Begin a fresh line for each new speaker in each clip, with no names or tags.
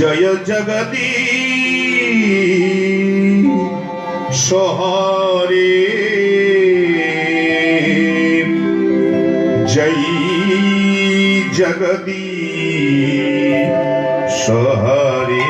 जय जगदीश हरे जय जगदीश हरे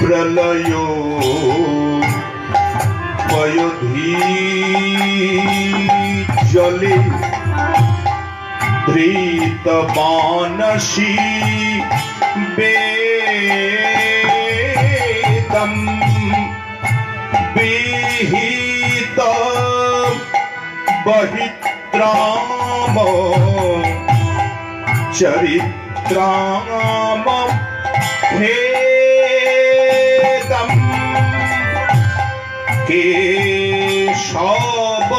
प्रलयो पयोधी जले धृत मानसी वेदम विहित बहित्राम चरित्राम भेदम केशव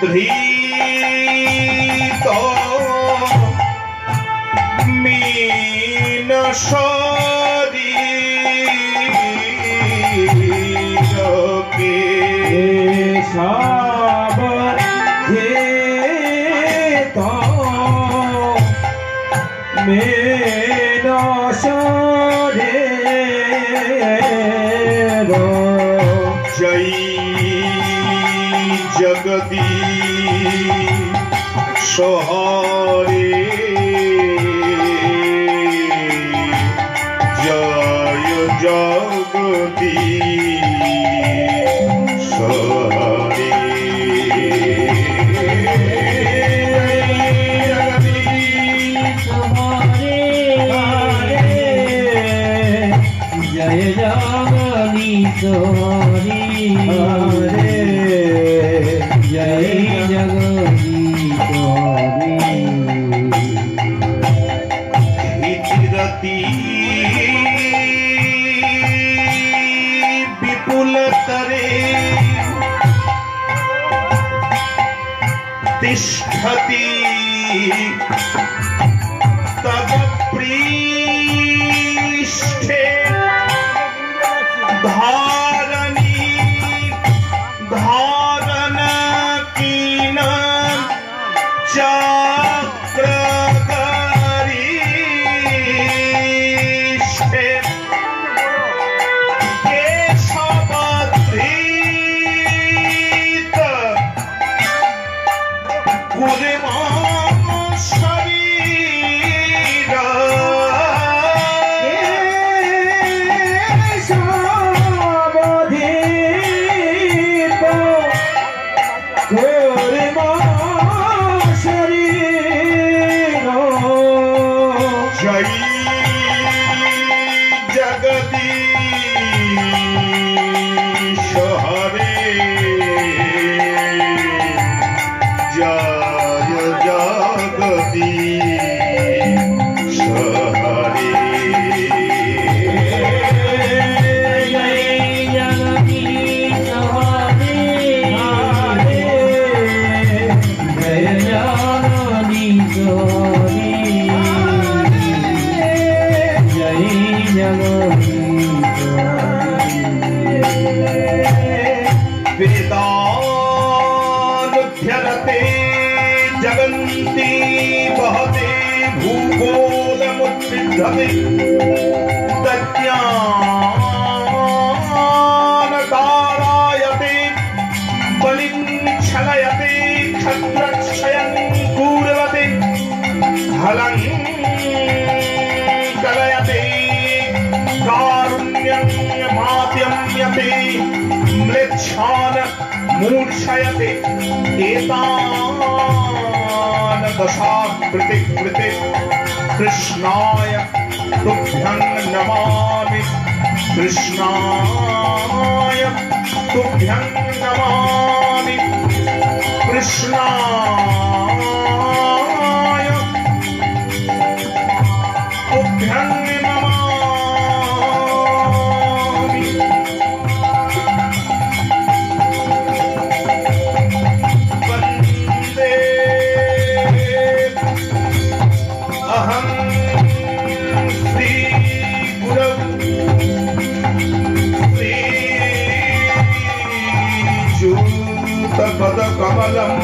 धृत मीन शरीर केशव धृत मीन शरीर जय जगदीश हरे जय जगदीश हरे
जय जगदीश हरे जय जगदीश हरे
हितरति विपुल तरे तिष्ठति तव पृष्ठे धारणी धारण कीन चक्रगरीष्ठे केशवधृत गुरुमा शरीर जय जगदीश हरे जय जगदीश हरे वेदानुध्यरते जगन्ति बहते भूगोलमुद्विद्धते तज्ज्ञानतारायते बलिं छलयते क्षत्रक्षयं कूर्वते हलं कलयते कारुण्यं माध्यम्यते म्लेच्छान मूर्छयते एतान दशाकृति कृते कृष्णाय तुभ्यं नमामि कृष्णाय तुभ्यं नमामि कृष्णाय तुभ्यं नमामि वन्दे अहं श्रीगुरौ श्रीच्युतपदकमलम्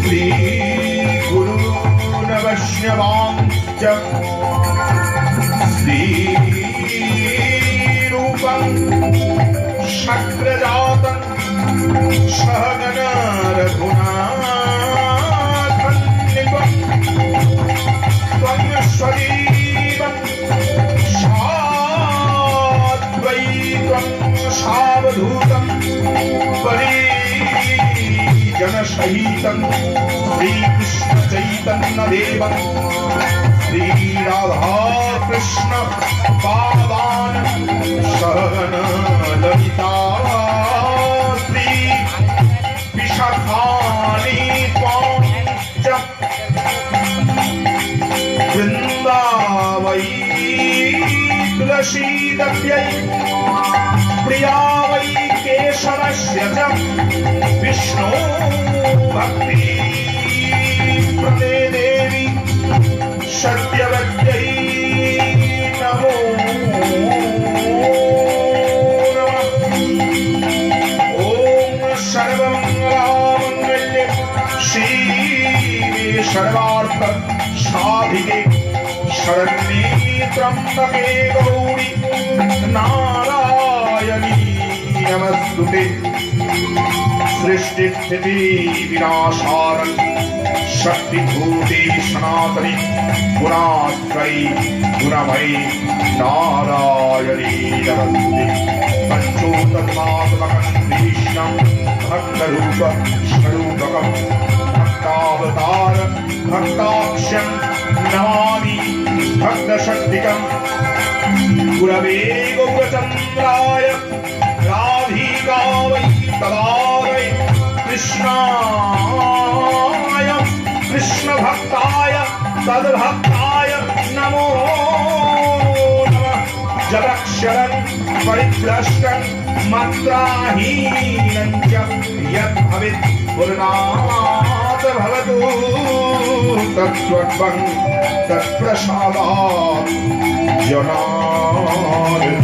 श्रीगुरून् वैष्णवांश्च श्रीरूपं शक्रजातं सहगण रघुनाथन्वितं त्वं स्वदीपं साद्वैतं सावधूतं परिजनसहितं श्रीकृष्णचैतन्यदेवं श्रीराधाकृष्ण पादान् सहगण ललिता श्री विशाखानि त्वां च वृन्दावै तुलसीदव्यै प्रिया वै केशवस्य च विष्णो भक्ति प्रदे देवी सत्यवत्यै नमो नमः। ॐ सर्वमङ्गलामङ्गल्ये शिवे सर्वार्थ साधिके शरण्ये त्र्यम्बके गौरी नारायणी नमस्तुते। सृष्टि स्थिति विनाशारं शक्तिभूते सनातनी गुणाश्रयी गुणमयी नारायणी नमस्तुते। पंचोत्तमात्मकं कृष्णं भक्तरूप स्वरूपकं भक्तावतार भक्ताख्यं नमामि भक्तशक्तिकं गुरवे गोपचन्द्राय राधिका वै तदारै कृष्णाय कृष्णभक्ताय तद्भक्ताय नमो नमः। जलक्षरं परिभ्रष्टं मात्राहीनं च यद्भवेत् पूर्णात् भवतु तत्स्वत्वं तत्प्रसादात् जनार्दन।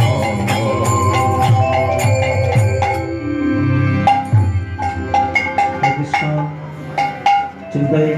चिंताएं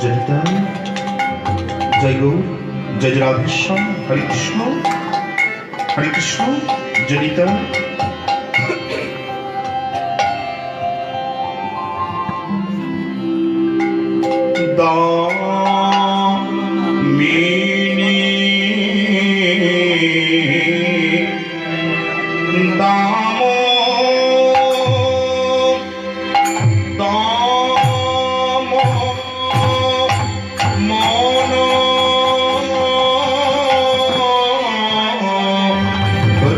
जनिता जय गौ जय राधेश्याम हरे कृष्ण जनिता दामिनी दामो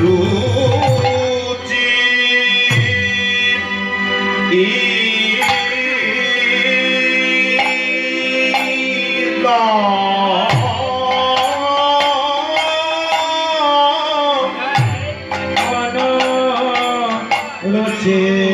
रुचि
দিছে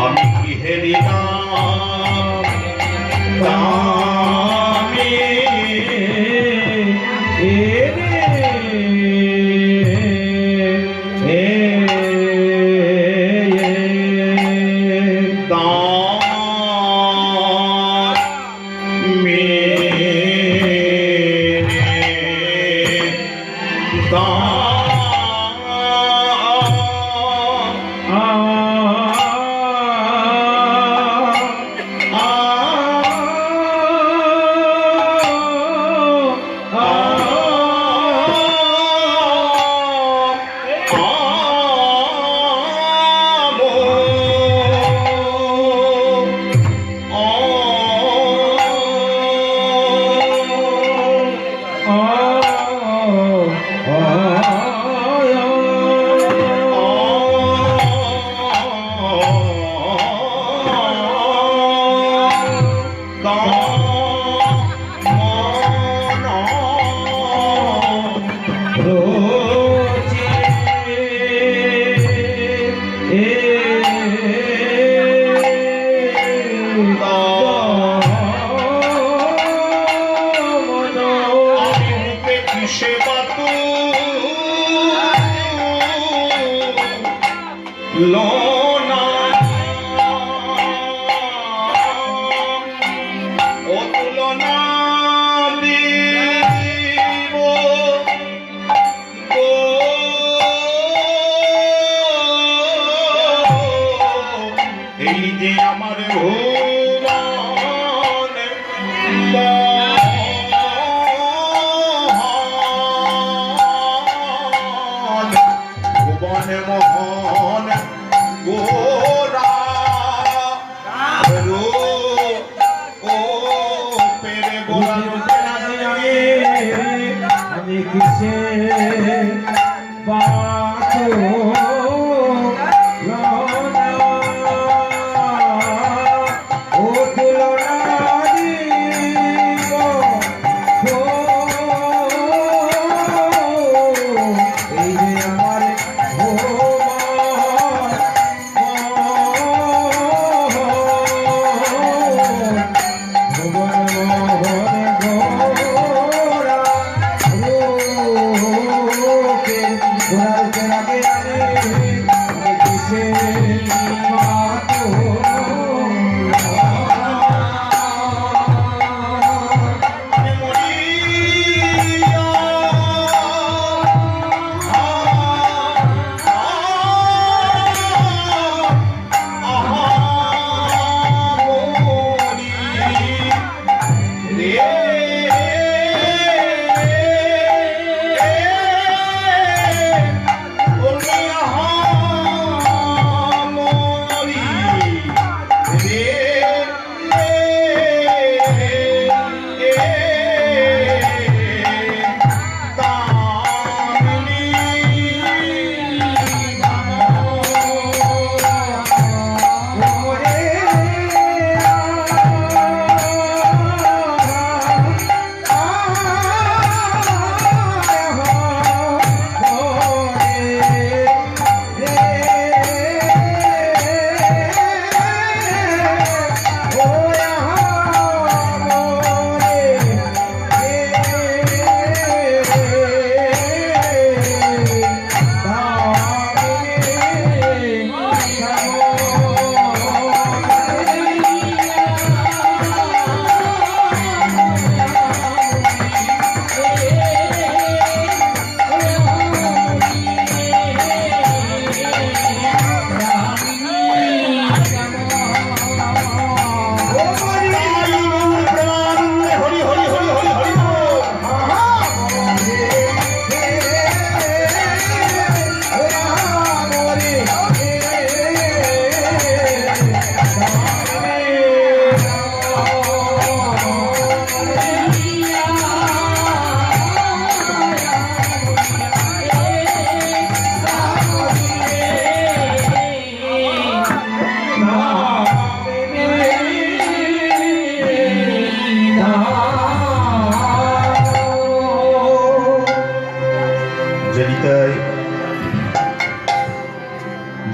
আমি গৃহে দিলাম দামি লোনা ও তুলনা দিব গো এই যে আমার ভুবন ভুবন মোহন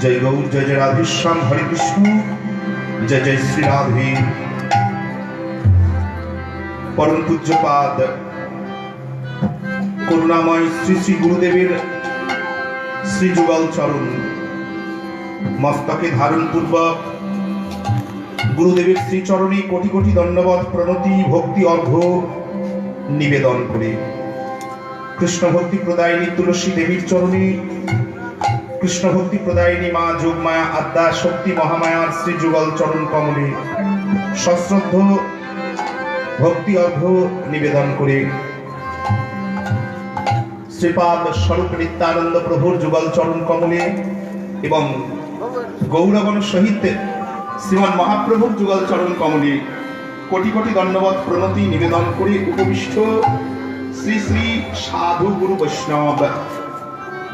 জয় গৌর, জয় জয় রাধেশ্যাম, হরে কৃষ্ণ, জয় জয় শ্রী রাধে। পরম পূজ্যপাদ করুণাময় শ্রী শ্রী গুরুদেবের শ্রী যুগল চরণ মস্তকে ধারণ পূর্বক গুরুদেবের শ্রীচরণে কোটি কোটি দণ্ডবত প্রণতি ভক্তি অর্ঘ্য নিবেদন করে কৃষ্ণ ভক্তি প্রদায়িনী তুলসী দেবীর চরণে, কৃষ্ণ ভক্তি প্রদায়িনী মা যোগমায়া আদ্যা শক্তি মহামায়ার শ্রী যুগল চরণ কমলে সশ্রদ্ধ ভক্তি অর্ঘ্য নিবেদন করে শ্রীপাদ স্বরূপ নিত্যানন্দ প্রভুর যুগল চরণ কমলে এবং গৌরগণ সহিত শ্রীমান মহাপ্রভুর যুগল চরণ কমলে কোটি কোটি দণ্ডবত প্রণতি নিবেদন করে উপবিষ্ট শ্রী শ্রী সাধু গুরু বৈষ্ণব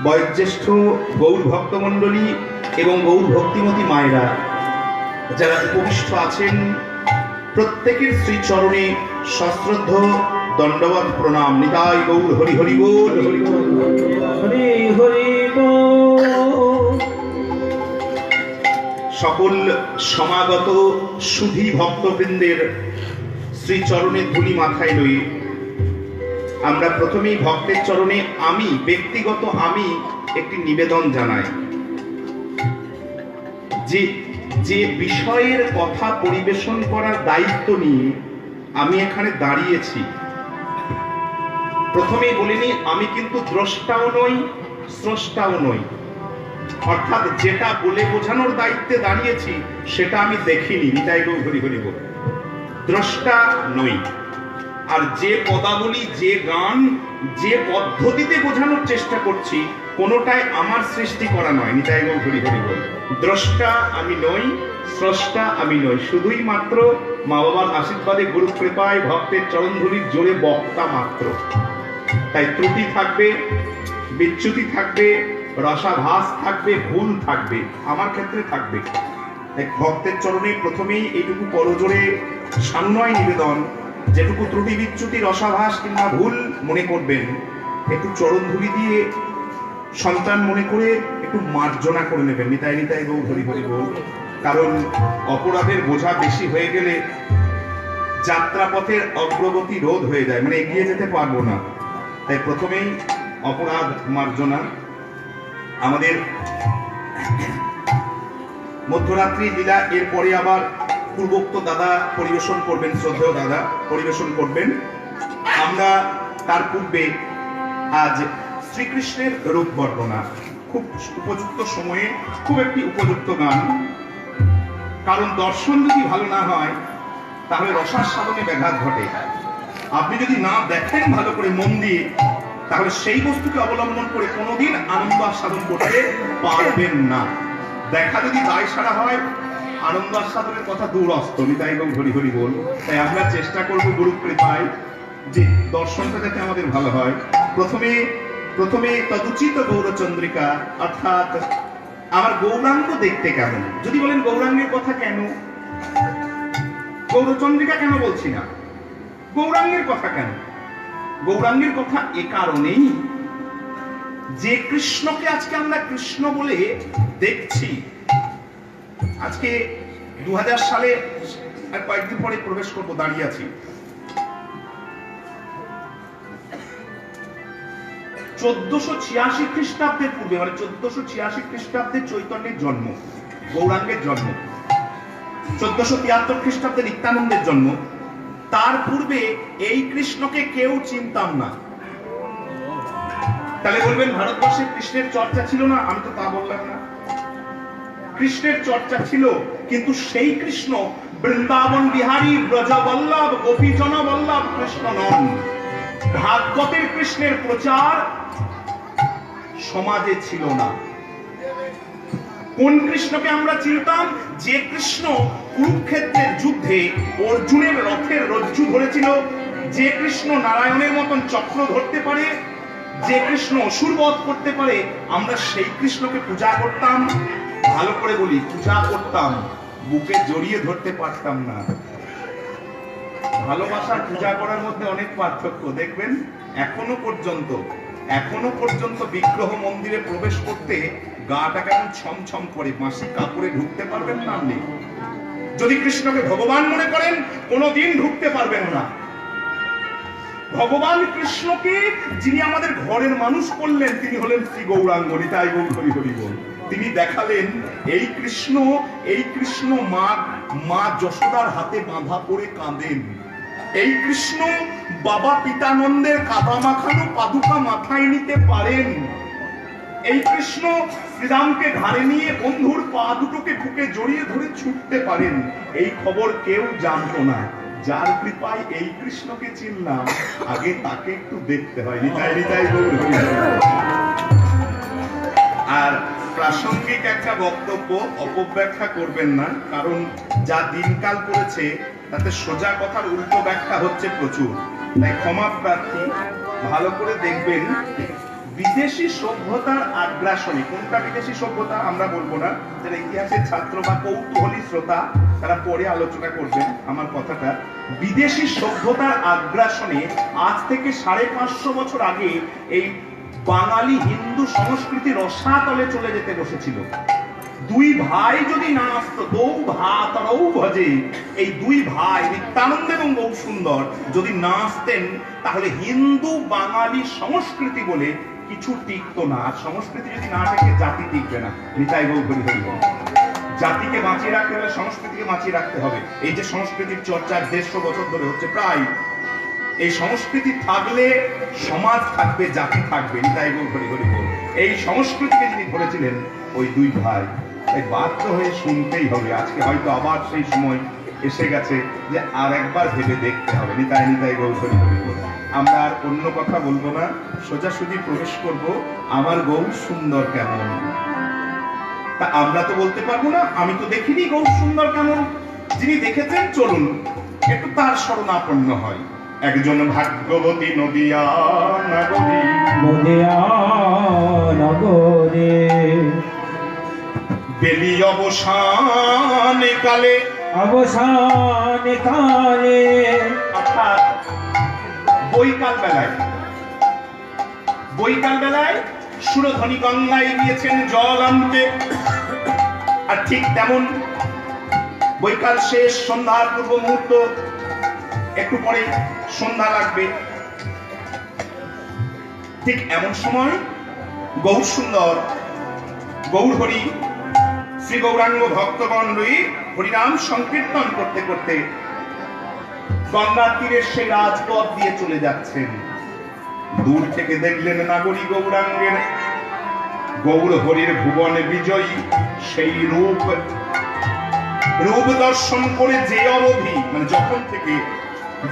বয়োজ্যেষ্ঠ গৌর ভক্তমণ্ডলী এবং গৌর ভক্তিমতী মায়েরা যারা উপবিষ্ট আছেন, প্রত্যেকের শ্রীচরণে সশ্রদ্ধ দণ্ডবত প্রণাম। নিতাই গৌর, হরি হরি বল,
হরি হরি বল।
সকল সমাগত সুধী ভক্তবৃন্দের শ্রীচরণে ধুলি মাথায় লই আমরা প্রথমেই ভক্তের চরণে ব্যক্তিগত একটি নিবেদন জানাই যে বিষয়ের কথা পরিবেশন করার দায়িত্ব নিয়ে আমি এখানে দাঁড়িয়েছি। প্রথমেই বলিনি আমি কিন্তু দ্রষ্টাও নই, স্রষ্টাও নই, অর্থাৎ যেটা বলে বোঝানোর দায়িত্বে দাঁড়িয়েছি সেটা আমি দেখিনি। নিতাই গৌর, হরি হরি বল। দ্রষ্টা নই, আর যে পদাবলী, যে গান, যে পদ্ধতিতে বোঝানোর চেষ্টা করছি কোনোটাই আমার সৃষ্টি করা নয়। নিতাই গৌর, হরি হরি বল। দ্রষ্টা আমি নই, স্রষ্টা আমি নই, শুধুই মাত্র মা বাবার আশীর্বাদে, গুরু কৃপায়, ভক্তের চরণধুলির জোরে বক্তা মাত্র। তাই ত্রুটি থাকবে, বিচ্যুতি থাকবে, রসাভাস থাকবে, ভুল থাকবে, আমার ক্ষেত্রে থাকবে। এক ভক্তের চরণে প্রথমেই এইটুকু করজোরে সান্নয় নিবেদন, যেটুকু ত্রুটি বিচ্যুতি রসাভাস কিংবা ভুল মনে করবেন একটু চরণধুলি দিয়ে সন্তান মনে করে একটু মার্জনা করে নেবেন। নিতাই নিতাই গৌর, হরি হরি বল। কারণ অপরাধের বোঝা বেশি হয়ে গেলে যাত্রাপথের অগ্রগতি রোধ হয়ে যায়, মানে এগিয়ে যেতে পারবো না। তাই প্রথমেই অপরাধ মার্জনা। আমাদের মধ্যরাত্রি লীলা, এরপরে আবার পূর্বোক্ত দাদা পরিবেশন করবেন, শ্রদ্ধেয় দাদা পরিবেশন করবেন। আমরা তার পূর্বে আজ শ্রীকৃষ্ণের রূপ বর্ণনা, খুব উপযুক্ত সময়ে খুব একটি উপযুক্ত গান। কারণ দর্শন যদি ভালো না হয় তাহলে রসাস্বাদনে ব্যাঘাত ঘটে। আপনি যদি না দেখেন ভালো করে মন দিয়ে, তাহলে সেই বস্তুকে অবলম্বন করে কোনোদিন আনন্দ আস্বাদন করতে পারবেন না। দেখা যদি দায় সারা হয়, আনন্দ আস্বাদনের কথা দূরস্থ। নিতাই গৌর, হরি হরি বল। তাই আমরা চেষ্টা করবো গুরু কৃপায় যে দর্শনটা যাতে আমাদের ভালো হয়। প্রথমে তদুচিত গৌরচন্দ্রিকা, অর্থাৎ আমার গৌরাঙ্গ দেখতে কেমন। যদি বলেন গৌরাঙ্গের কথা কেন, গৌরচন্দ্রিকা কেন বলছি না, গৌরাঙ্গের কথা কেন? গৌরাঙ্গের কথা এ কারণেই যে কৃষ্ণকে আজকে আমরা কৃষ্ণ বলে দেখছি। আজকে 2000 সালে আর কয়েকদিন পরে প্রবেশ করবো, দাঁড়িয়ে আছি। 1486 খ্রিস্টাব্দের পূর্বে, মানে 1486 খ্রিস্টাব্দে চৈতন্যের জন্ম, গৌরাঙ্গের জন্ম। 1473 খ্রিস্টাব্দে নিত্যানন্দের জন্ম। তার পূর্বে এই কৃষ্ণকে কেউ চিনতাম না। তাহলে বলবেন ভারতবর্ষে কৃষ্ণের চর্চা ছিল না? আমি তো তা বললাম না। কৃষ্ণের চর্চা ছিল, কিন্তু সেই কৃষ্ণ বৃন্দাবন বিহারী, ব্রজবল্লভ, গোপীজন বল্লভ কৃষ্ণ নন। ভাগবতের কৃষ্ণের প্রচার সমাজে ছিল না। কোন কৃষ্ণকে আমরা চিনতাম? যে কৃষ্ণ কুরুক্ষেত্রের যুদ্ধে অর্জুনের রথের রজ্জু ধরেছিল, যে কৃষ্ণ নারায়ণের মতন চক্র ধরতে পারে, যে কৃষ্ণ অসুর বধ করতে পারে, আমরা সেই কৃষ্ণকে পূজা করতাম। ভালো করে বলি, পূজা করতাম, বুকে জড়িয়ে ধরতে পারতাম না। ভালোবাসা পূজা করার মধ্যে অনেক পার্থক্য। দেখবেন এখনো পর্যন্ত এখনো পর্যন্ত বিগ্রহ মন্দিরে প্রবেশ করতে গাটা কেমন ছমছম করে, মাসি কাপড়ে ঢুকতে পারবেন না আপনি। যদি কৃষ্ণকে ভগবান মনে করেন কোনোদিন ঢুকতে পারবেন না। ভগবান কৃষ্ণকে যিনি আমাদের ঘরের মানুষ করলেন তিনি হলেন শ্রী গৌরাঙ্গ, নিতাই গৌর হরি হরি বল। তিনি দেখালেন এই কৃষ্ণ মা যশোদার হাতে বাঁধা পড়ে কাঁদেন। এই কৃষ্ণ বাবা পিতানন্দের কাদা মাখানো পাদুকা মাথায় নিতে পারেন। এই কৃষ্ণ শ্রীরামকে ঘাড়ে নিয়ে বন্ধুর পা দুটোকে বুকে জড়িয়ে ধরে ছুটতে পারেন। এই খবর কেউ জানতো না। যার কৃপায় এই কৃষ্ণকে চিনলাম, আগে তাকে একটু দেখতে হয়। নিতাই নিতাই গৌর হরি হরি বল। আর প্রাসঙ্গিক একটা বক্তব্য অপব্যাখ্যা করবেন না, কারণ যা দিনকাল পড়েছে তাতে সোজা কথার উল্টো ব্যাখ্যা হচ্ছে প্রচুর, তাই ক্ষমা প্রার্থী। ভালো করে দেখবেন, বিদেশি সভ্যতার আগ্রাসনে, কোনটা বিদেশি সভ্যতা আমরা বলবো না, যারা ইতিহাসের ছাত্র বা কৌতূহলী শ্রোতা তারা পরে আলোচনা করবেন আমার কথাটা। বিদেশি সভ্যতার আগ্রাসনে আজ থেকে 550 বছর আগে এই বাঙালি হিন্দু সংস্কৃতি রসাতলে চলে যেতে বসেছিল। দুই ভাই যদি না আসতো, দৌ ভাত রৌ ভজে, এই দুই ভাই নিত্যানন্দ এবং গৌর সুন্দর যদি না আসতেন, তাহলে হিন্দু বাঙালি সংস্কৃতি বলে কিছু টিকতো না। আর সংস্কৃতি যদি না থাকে জাতি টিকবে না। নিতাই গৌর হরি হরি বল। জাতিকে বাঁচিয়ে রাখতে হলে সংস্কৃতিকে বাঁচিয়ে রাখতে হবে। এই যে সংস্কৃতির চর্চা 150 বছর ধরে হচ্ছে প্রায়, এই সংস্কৃতি থাকলে সমাজ থাকবে, জাতি থাকবে। নিতাই গৌর হরি হরি বল। এই সংস্কৃতিকে যিনি ধরেছিলেন ওই দুই ভাই, তাই বাধ্য হয়ে শুনতেই হবে। আজকে হয়তো আবার সেই সময় এসে গেছে যে আর একবার ভেবে দেখতে হবে। নিতাই নিতাই গৌর হরি হরি বল। আমরা আর অন্য কথা বলবো না, সোজাসুজি প্রবেশ করব আমার গৌর সুন্দর কেমন। তা আমরা তো বলতে পারবো না, আমি তো দেখিনি গৌর সুন্দর কেমন। যিনি দেখেছেন চলুন একটু তার শরণাপন্ন হয়। একজন ভাগ্যবতী নদিয়া নগরী,
নদিয়া নগরে
বেলি অবসান কালে,
অবসান কালে,
অর্থাৎ বৈকাল বেলায় সুরধ্বনি গঙ্গায় গিয়েছেন জল আনতে। আর ঠিক তেমন বৈকাল শেষ, সন্ধ্যার পূর্ব মুহূর্ত, একটু পরে সন্ধ্যা লাগবে। ঠিক এমন সময় গৌর সুন্দর, গৌর হরি, শ্রী গৌরাঙ্গ ভক্তগণ হরিনাম সংকীর্তন করতে করতে গঙ্গার তীরের সেই রাজপথ দিয়ে চলে যাচ্ছেন। দূর থেকে দেখলেন নাগরী গৌরাঙ্গের, গৌর হরির ভুবনে বিজয়ী সেই রূপ দর্শন করে যে অবধি, মানে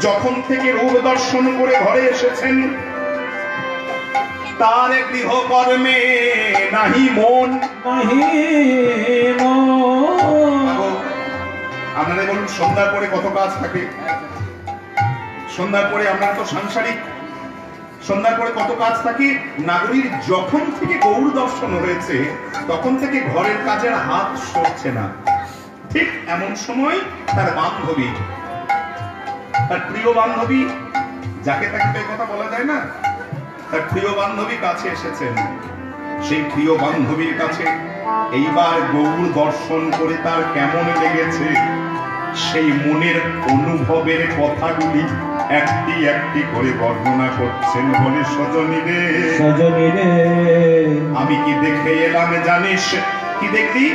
যখন থেকে রূপ দর্শন করে ঘরে এসেছেন, তার গৃহকর্মে নাহি মন। আপনারা বলুন, সন্ধ্যার পরে কত কাজ থাকে? সন্ধ্যার পরে আমরা তো সাংসারিক, সন্ধ্যার পরে কত কাজ থাকে? নাগরীর যখন থেকে গৌর দর্শন হয়েছে তখন থেকে ঘরের কাজের হাত সরছে না। ঠিক এমন সময় তার বান্ধবী, তার প্রিয় বান্ধবী, যাকে তাকে কথা বলা যায় না, তার প্রিয় বান্ধবী কাছে এসেছেন। সেই প্রিয় বান্ধবীর কাছে এইবার গৌর দর্শন করে তার কেমন লেগেছে সেই মনের অনুভবের কথাগুলি একটি একটি করে বর্ণনা করছেন। বলে, সজনী রে, আমি কি দেখে এলাম জানিস? কি দেখলি?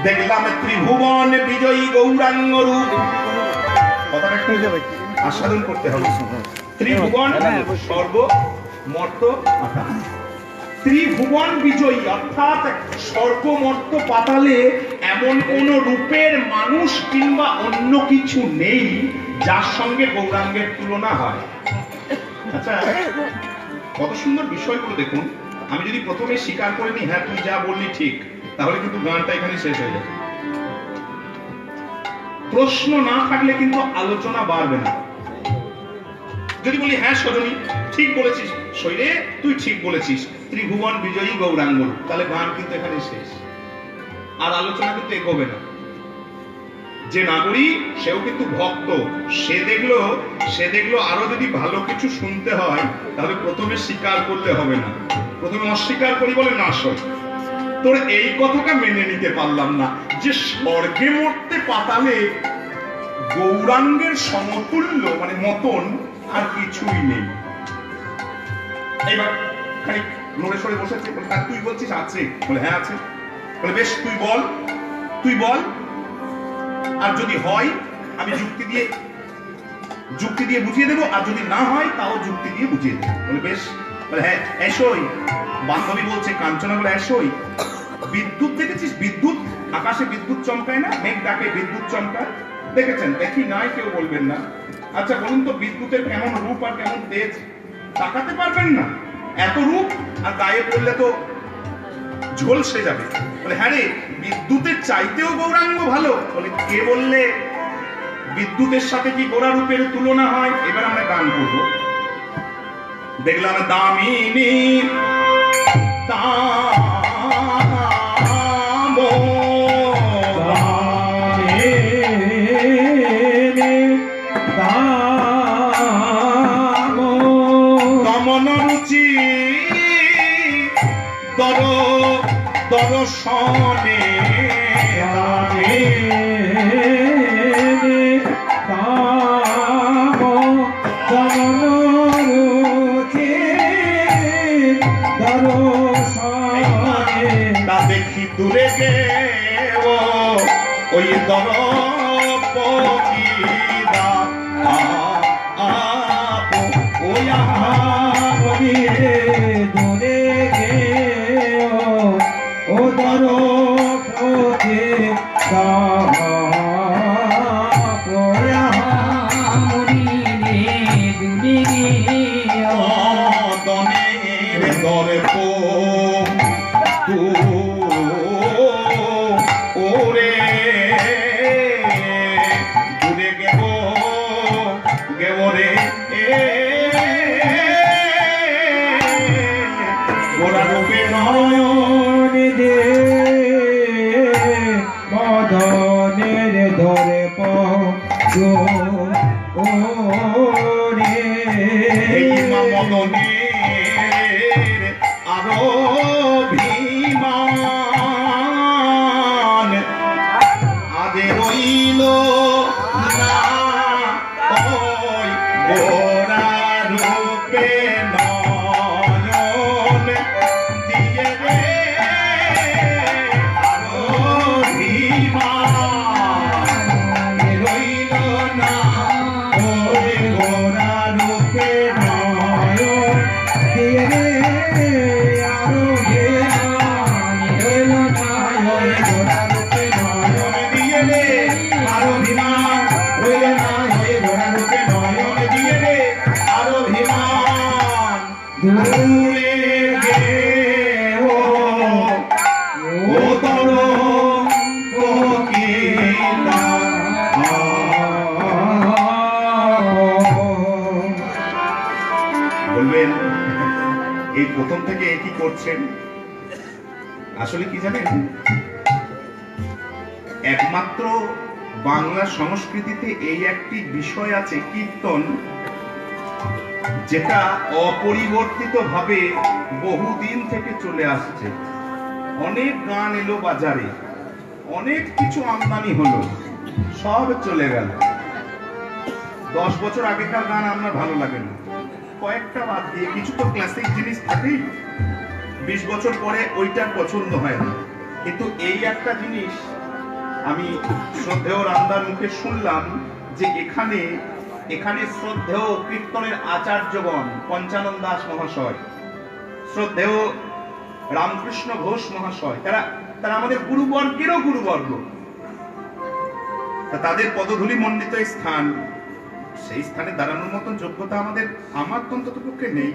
দেখলাম ত্রিভুবন বিজয়ী গৌরাঙ্গ রূপ। কথাটা একটু আস্বাদন করতে হবে। ত্রিভুবন, স্বর্গ, মর্ত, পাতাল। ত্রিভুবন বিজয়ী অর্থাৎ স্বর্গ, মর্ত, পাতালে এমন কোন রূপের মানুষ কিংবা অন্য কিছু নেই যার সঙ্গে গৌরাঙ্গের তুলনা হয়। আচ্ছা, কত সুন্দর বিষয়গুলো দেখুন। আমি যদি প্রথমে স্বীকার করে নি, হ্যাঁ তুই যা বললি ঠিক, তাহলে কিন্তু গানটা এখানে শেষ হয়ে যাবে। প্রশ্ন না থাকলে কিন্তু আলোচনা বাড়বে না। যদি বলি হ্যাঁ সজনী ঠিক বলেছিস, শৈলে তুই ঠিক বলেছিস, ত্রিভুবন বিজয়ী গৌরাঙ্গ, তাহলে গান কিন্তু এখানে শেষ, আর আলোচনা কিন্তু এগোবে না। যে নাগরী সেও কিন্তু ভক্ত। সে দেখলো আরো যদি ভালো কিছু শুনতে হয় তাহলে প্রথমে স্বীকার করলে হবে না, প্রথমে অস্বীকার করি বলে না সই। তোর এই কথাটা মেনে নিতে পারলাম না যে স্বর্গে মরতে পাতালে গৌরাঙ্গের সমতুল্য মানে মতন আর কিছুই নেই। এইবার খানিক নড়ে সরে বসেছে, তুই বলছিস আছে? বলে হ্যাঁ আছে। বলে বেশ তুই বল, আর যদি হয় আমি যুক্তি দিয়ে বুঝিয়ে দেবো, আর যদি না হয় তাও যুক্তি দিয়ে বুঝিয়ে দেবো। বলে বেশ। বলে হ্যাঁ এসোই। বান্ধবী বলছে, কাঞ্চনা বলে এসোই। বিদ্যুৎ দেখেছিস? বিদ্যুৎ, আকাশে বিদ্যুৎ চমকায় না? মেঘ ডাকে বিদ্যুৎ চমকায়, দেখেছেন? দেখি নাই, কেউ বলবেন না। আচ্ছা বলুন তো বিদ্যুতের কেমন রূপ আর কেমন তেজ, তাকাতে পারবেন না? এত রূপ আর গায়ে পড়লে তো ঝলসে যাবে। বলে হ্যাঁ রে, বিদ্যুতের চাইতেও গৌরাঙ্গ ভালো। বলে কে বললে? বিদ্যুতের সাথে কি গোরা রূপের তুলনা হয়? এবার আমরা গান করব। দেখলাম দামিনী দমন রুচি দর্শনে দেখি দূরে গে ওই দরপকিরা ওই
দূরে গে ও দরপকে
ওরে দূরে গেবরে গোরা রূপে
নয়ন দে মদনের ধরে ওরে
মদনের আরো ভিমান আদে রইল না ওই গোরা রূপে নয়ন দিয়ে রে আরো ভিমান রইল না ওই গোরা রূপে নয়ন
দিয়ে রে আরো
দূরে গে ও তরপকিরা। বলবেন এই প্রথম থেকে কি করছেন? আসলে কি জানেন, একমাত্র বাংলা সংস্কৃতিতে এই একটি বিষয় আছে কীর্তন, যেটা অপরিবর্তিত ভাবে বহুদিন থেকে চলে আসছে। অনেক গান এলো বাজারে, অনেক কিছু আমদানি হলো, সব চলে গেল। 10 বছর আগেকার গান আমার ভালো লাগে না, কয়েকটা বাদ দিয়ে কিছু তো ক্লাসিক জিনিস থাকেই। 20 বছর পরে ওইটার পছন্দ হয় না। কিন্তু এই একটা জিনিস আমি শ্রদ্ধেয় রামদার মুখে শুনলাম যে এখানে শ্রদ্ধেয় কীর্তনের আচার্যগণ পঞ্চানন দাস মহাশয়, শ্রদ্ধেয় রামকৃষ্ণ ঘোষ মহাশয়, তারা আমাদের গুরুবর্গেরও গুরুবর্গ। তাদের পদধূলি মণ্ডিত স্থান, সেই স্থানে দাঁড়ানোর মতন যোগ্যতা আমার অন্তত পক্ষে নেই।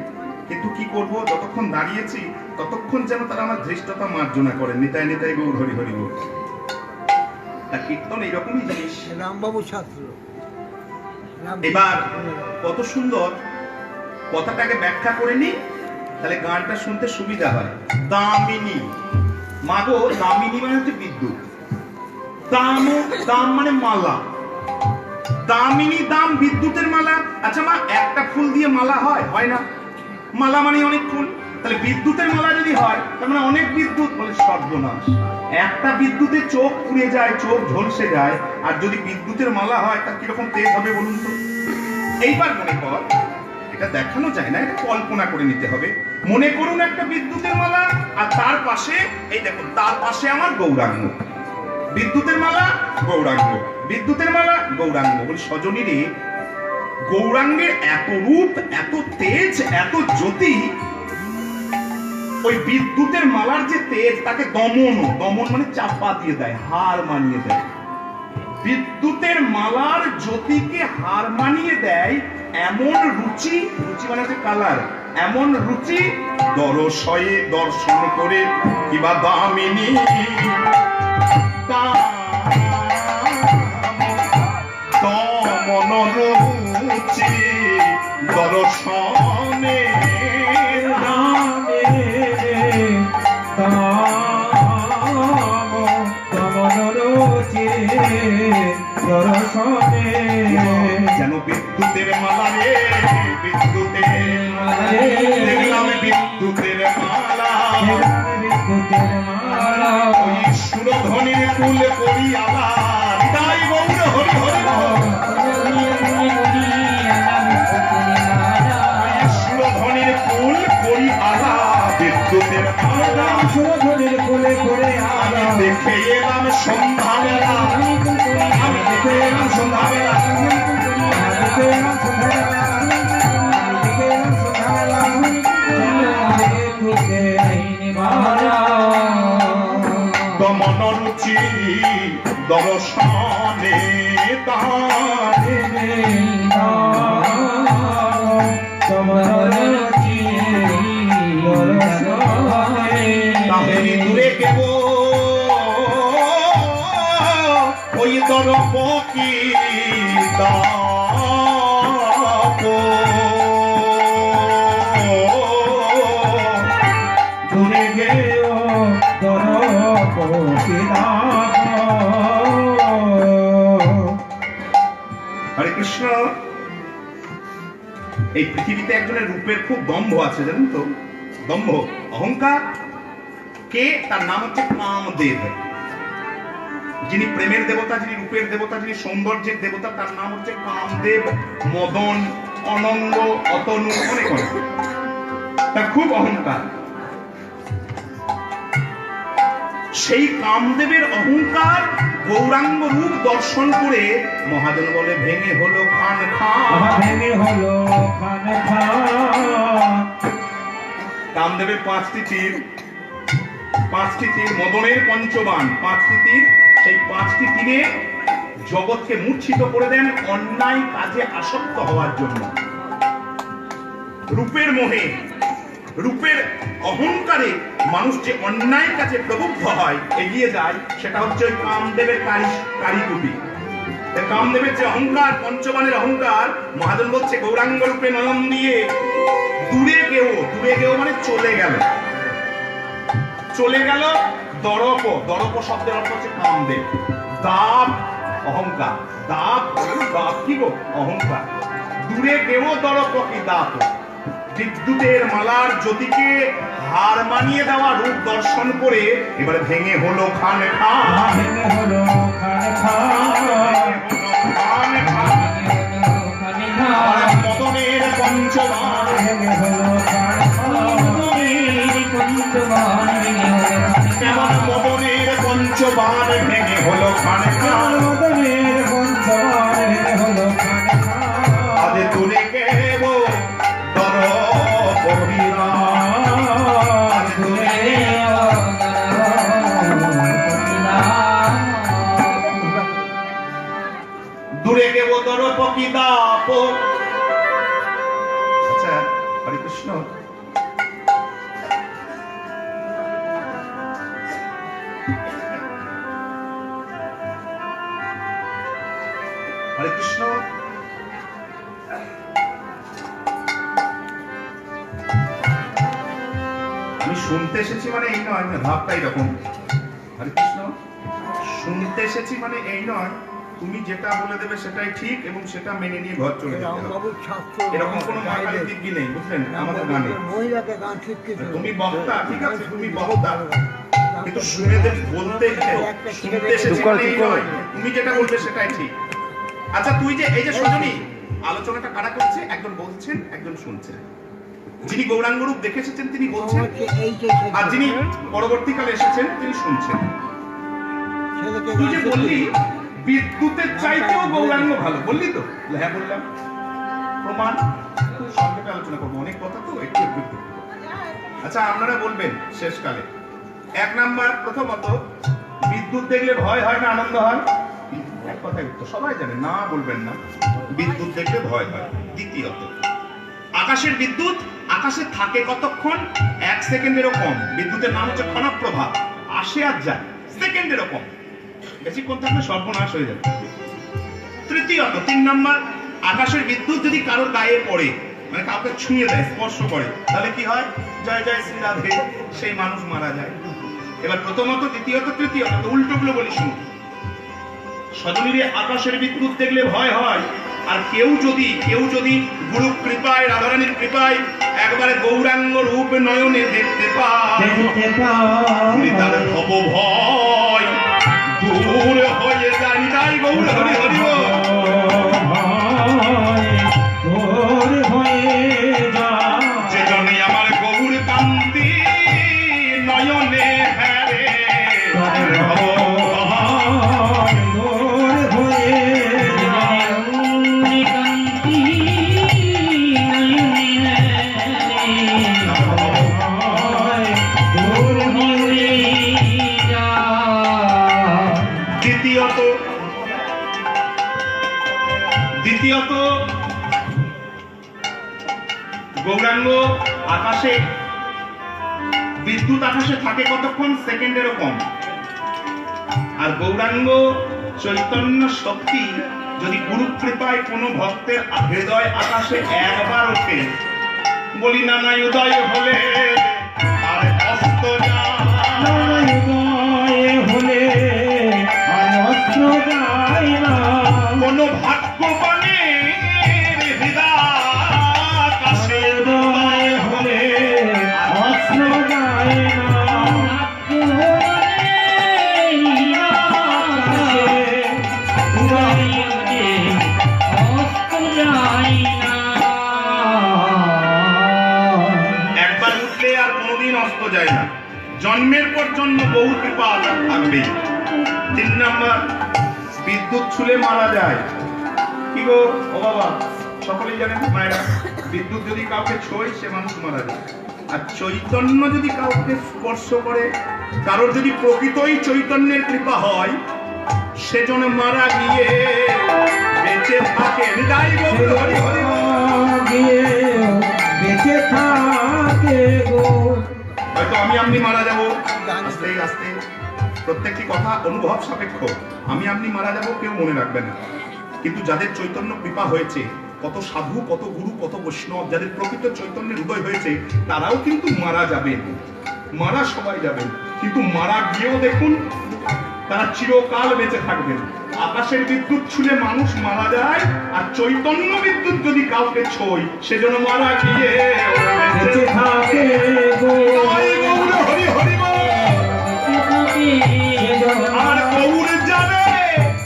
কিন্তু কি করব, যতক্ষণ দাঁড়িয়েছি ততক্ষণ যেন তারা আমার ধৃষ্টতা মার্জনা করেন। নিতাই নিতাই গৌর হরি হরি বল। তা কীর্তন এইরকমই জিনিস।
রামবাবু ছাত্র।
এবার কত সুন্দর কথাটাকে ব্যাখ্যা করে নি, তাহলে গানটা শুনতে সুবিধা হয়। দামিনী, মাগো দামিনী মানে হচ্ছে বিদ্যুৎ। দামও দাম মানে মালা, দামিনী দাম বিদ্যুতের মালা। আচ্ছা মা, একটা ফুল দিয়ে মালা হয়? হয় না। মালা মানে অনেক ফুল, তাহলে বিদ্যুতের মালা যদি হয় তার মানে অনেক বিদ্যুৎ। বলে সর্বনাশ, একটা বিদ্যুতে চোখ পুড়ে যায়, চোখ ঝলসে যায়, আর যদি বিদ্যুতের মালা হয় তার কিরকম তেজ হবে বলুন তো। এইবার মনে কর, এটা দেখানো যায় না, এটা কল্পনা করে নিতে হবে। মনে করুন একটা বিদ্যুতের মালা, আর তার পাশে এই দেখুন, তার পাশে আমার গৌরাঙ্গ। বিদ্যুতের মালা গৌরাঙ্গ, বিদ্যুতের মালা গৌরাঙ্গ। বলে সজনী রে, গৌরাঙ্গের এত রূপ, এত তেজ, এত জ্যোতি, ওই বিদ্যুতের মালার যে তেজ তাকে দমন, দমন মানে চাপা দিয়ে দেয়, হার মানিয়ে দেয়। বিদ্যুতের মালার জ্যোতিকে হার মানিয়ে দেয় এমন রুচি, রুচি মানে হচ্ছে কালার, এমন রুচি দরশয়ে দর্শন করে কিবা দামিনী দমন রুচি দর্শনে যেন বিদ্যুতের মালা রে, বিদ্যুতের মালা রে, দেখলাম বিদ্যুতের মালা, বিদ্যুতের মালা, ওই সুরধ্বনির কুল করি আবার, তাই গৌর হরি হরি সুরধ্বনির কুল করি আলা, বিদ্যুতের মালা, সুরধ্বনির কুলে করে আলা, দেখে এলাম সন্ধ্যাবেলা, আমি দেখে এলাম সন্ধ্যাবেলা, দমন রুচি দর্শনে তাহেরি দূরে কেব ওই দরপ কি দূরে গেও দরপ কি। হরে কৃষ্ণ। এই পৃথিবীতে একজনের রূপের খুব দম্ভ আছে, জানেন তো? দম্ভ, অহংকার। কে? তার নাম হচ্ছে কামদেব। যিনি প্রেমের দেবতা, যিনি রূপের দেবতা, যিনি সৌন্দর্যের দেবতা, তার নাম হচ্ছে কামদেব। মদন, অনঙ্গ, অতনু, অনেক অনেক। তার খুব অহংকার। সেই কামদেবের অহংকার গৌরাঙ্গ রূপ দর্শন করে মহাজন বলে ভেঙে হলো খান খান, ভেঙে হলো খান খান। কামদেবের পাঁচটি তীর, পাঁচটি তীর, মদনের পঞ্চবান, পাঁচটি তীর। সেই পাঁচটি তীরে জগৎকে মূর্ছিত করে দেন অন্যায় কাজে আসক্ত হওয়ার জন্য। রূপের মোহে, রূপের অহংকারে মানুষ যে অন্যায় কাজে প্রবুদ্ধ হয়, এগিয়ে যায়, সেটা হচ্ছে ওই কামদেবের কারিকুটি। কামদেবের যে অহংকার, পঞ্চবানের অহংকার, মহাজন বলছে গৌরাঙ্গ রূপে নয়ন দিয়ে দূরে গেও, দূরে গেও মানে চলে গেল, চলে গেল। দরপ, দরপ শব্দের অর্থ হচ্ছে কামদেব। দাব অহংকার, দাব, দাব কি গো? অহংকার। দূরে গেও দরপ কি দাপ। বিদ্যুতের মালার জ্যোতিকে হার মানিয়ে দেওয়া রূপ দর্শন করে এবারে ভেঙে হলো খান খান, ভেঙে হলো খান খান, খান খান। মদনের পঞ্চবান ভেঙে হলো খান খান, কেমন মদনের পঞ্চবান ভেঙে হলো খান খান, মদনের পঞ্চবান ভেঙে হলো খান খান। আজ দূরে গেব দূরে গেব তর পকিদাপ। আচ্ছা, হরে কৃষ্ণ। হরে কৃষ্ণ। আমি শুনতে এসেছি মানে এই নয়, ভাবটা এরকম। হরে কৃষ্ণ। শুনতে এসেছি মানে এই নয় তুমি যেটা বলে দেবে সেটাই ঠিক এবং সেটা মেনে নিয়ে ঘর চলে যেতে হবে। এরকম কোনো মাকালি দিব্যি নেই, বুঝলেন আমাদের গানে। তুমি বক্তা, ঠিক আছে তুমি বক্তা, কিন্তু শুনেদের বলতে শুনতে এসেছি মানে এই নয় তুমি যেটা বলবে সেটাই ঠিক। আচ্ছা তুই যে এই যে সজনী আলোচনাটা কারা করছে, একজন বলছেন একজন শুনছেন। যিনি গৌরাঙ্গ রূপ দেখে এসেছেন তিনি বলছেন, আর যিনি পরবর্তীকালে এসেছেন তিনি শুনছেন। তুই যে বললি বিদ্যুতের চাইতেও গৌরাঙ্গ ভালো, বললি তো? হ্যাঁ বললাম। প্রমাণ সংক্ষেপে আলোচনা করবো, অনেক কথা তো একটু একটু একটু। আচ্ছা আপনারা বলবেন শেষকালে। এক নাম্বার, প্রথমত বিদ্যুৎ দেখলে ভয় হয় না আনন্দ হয়? এক কথাই উত্তর, সবাই জানে, না বলবেন না। বিদ্যুৎ দেখলে ভয় হয়। দ্বিতীয়ত আকাশের বিদ্যুৎ আকাশে থাকে কতক্ষণ? 1 সেকেন্ডেরও কম। বিদ্যুতের নাম হচ্ছে ক্ষণপ্রভা, আসে আর যায়, সেকেন্ডেরও কম। বেশিক্ষণ থাকলে সর্বনাশ হয়ে যাবে। তৃতীয়ত 3 নম্বর, আকাশের বিদ্যুৎ যদি কারোর গায়ে পড়ে, মানে কাউকে ছুঁয়ে দেয়, স্পর্শ করে, তাহলে কি হয়? জয় জয় শ্রী রাধে, সেই মানুষ মারা যায়। এবার প্রথমত, দ্বিতীয়ত, তৃতীয়ত, উল্টোগুলো বলি শুনুন। সজনীরে আকাশের বিদ্যুৎ দেখলে ভয় হয়, আর কেউ যদি গুরু কৃপায়, রাধারানীর কৃপায় একবারে গৌরাঙ্গ রূপ নয়নে দেখতে পায়, তার ভব ভয় দূর হয়ে যায়। তাই গৌর হরি হরি যে জন্য আমার গৌর কান্তি নয়নে হারে দ্বিতীয়ত গৌরাঙ্গ আকাশে বিদ্যুৎ আকাশে থাকে কতক্ষণ? সেকেন্ডেরও কম। আর গৌরাঙ্গ চৈতন্য শক্তি যদি গুরু কৃপায় কোন ভক্তের হৃদয় আকাশে একবার ওঠে, বলি না নাই উদয় হলে আর অস্ত যায় না। কোন ভাগ্যবানের হৃদয় আকাশে হলে অস্ত্র যায় না। একবার উঠলে আর কোনোদিন অস্ত যায় না, জন্মের পর জন্ম বহু কৃপা থাকবে। 3 নম্বর, বিদ্যুৎ ছুলে মারা যায়। কি গো ও বাবা, সকলেই জানেন মায়েরা, বিদ্যুৎ যদি কাউকে ছোঁয় সে মানুষ মারা যায়। আর চৈতন্য যদি কাউকে স্পর্শ করে, কারোর যদি প্রকৃতই চৈতন্যের কৃপা হয়, সেজন্য মারা গিয়ে বেঁচে থাকে। হৃদয় গৌর হরি হরি
বেঁচে থাকে গো।
হয়তো আমি মারা যাবো আস্তে আস্তে, প্রত্যেকটি কথা অনুভব সাপেক্ষ। আমি মারা যাবো কেউ মনে রাখবে না, কিন্তু যাদের চৈতন্য কৃপা হয়েছে, কত সাধু, কত গুরু, কত বৈষ্ণব, যাদের প্রকৃত চৈতন্যের উদয় হয়েছে, তারাও কিন্তু মারা যাবেন। মারা সবাই যাবেন, কিন্তু মারা গিয়েও দেখুন তারা চিরকাল বেঁচে থাকবেন। আকাশের বিদ্যুৎ ছুঁলে মানুষ মারা যায়, আর চৈতন্য বিদ্যুৎ যদি কাউকে ছোঁয়, সেজন্য মারা গিয়ে বেঁচে থাকে। হরি হরি আর গৌর জানে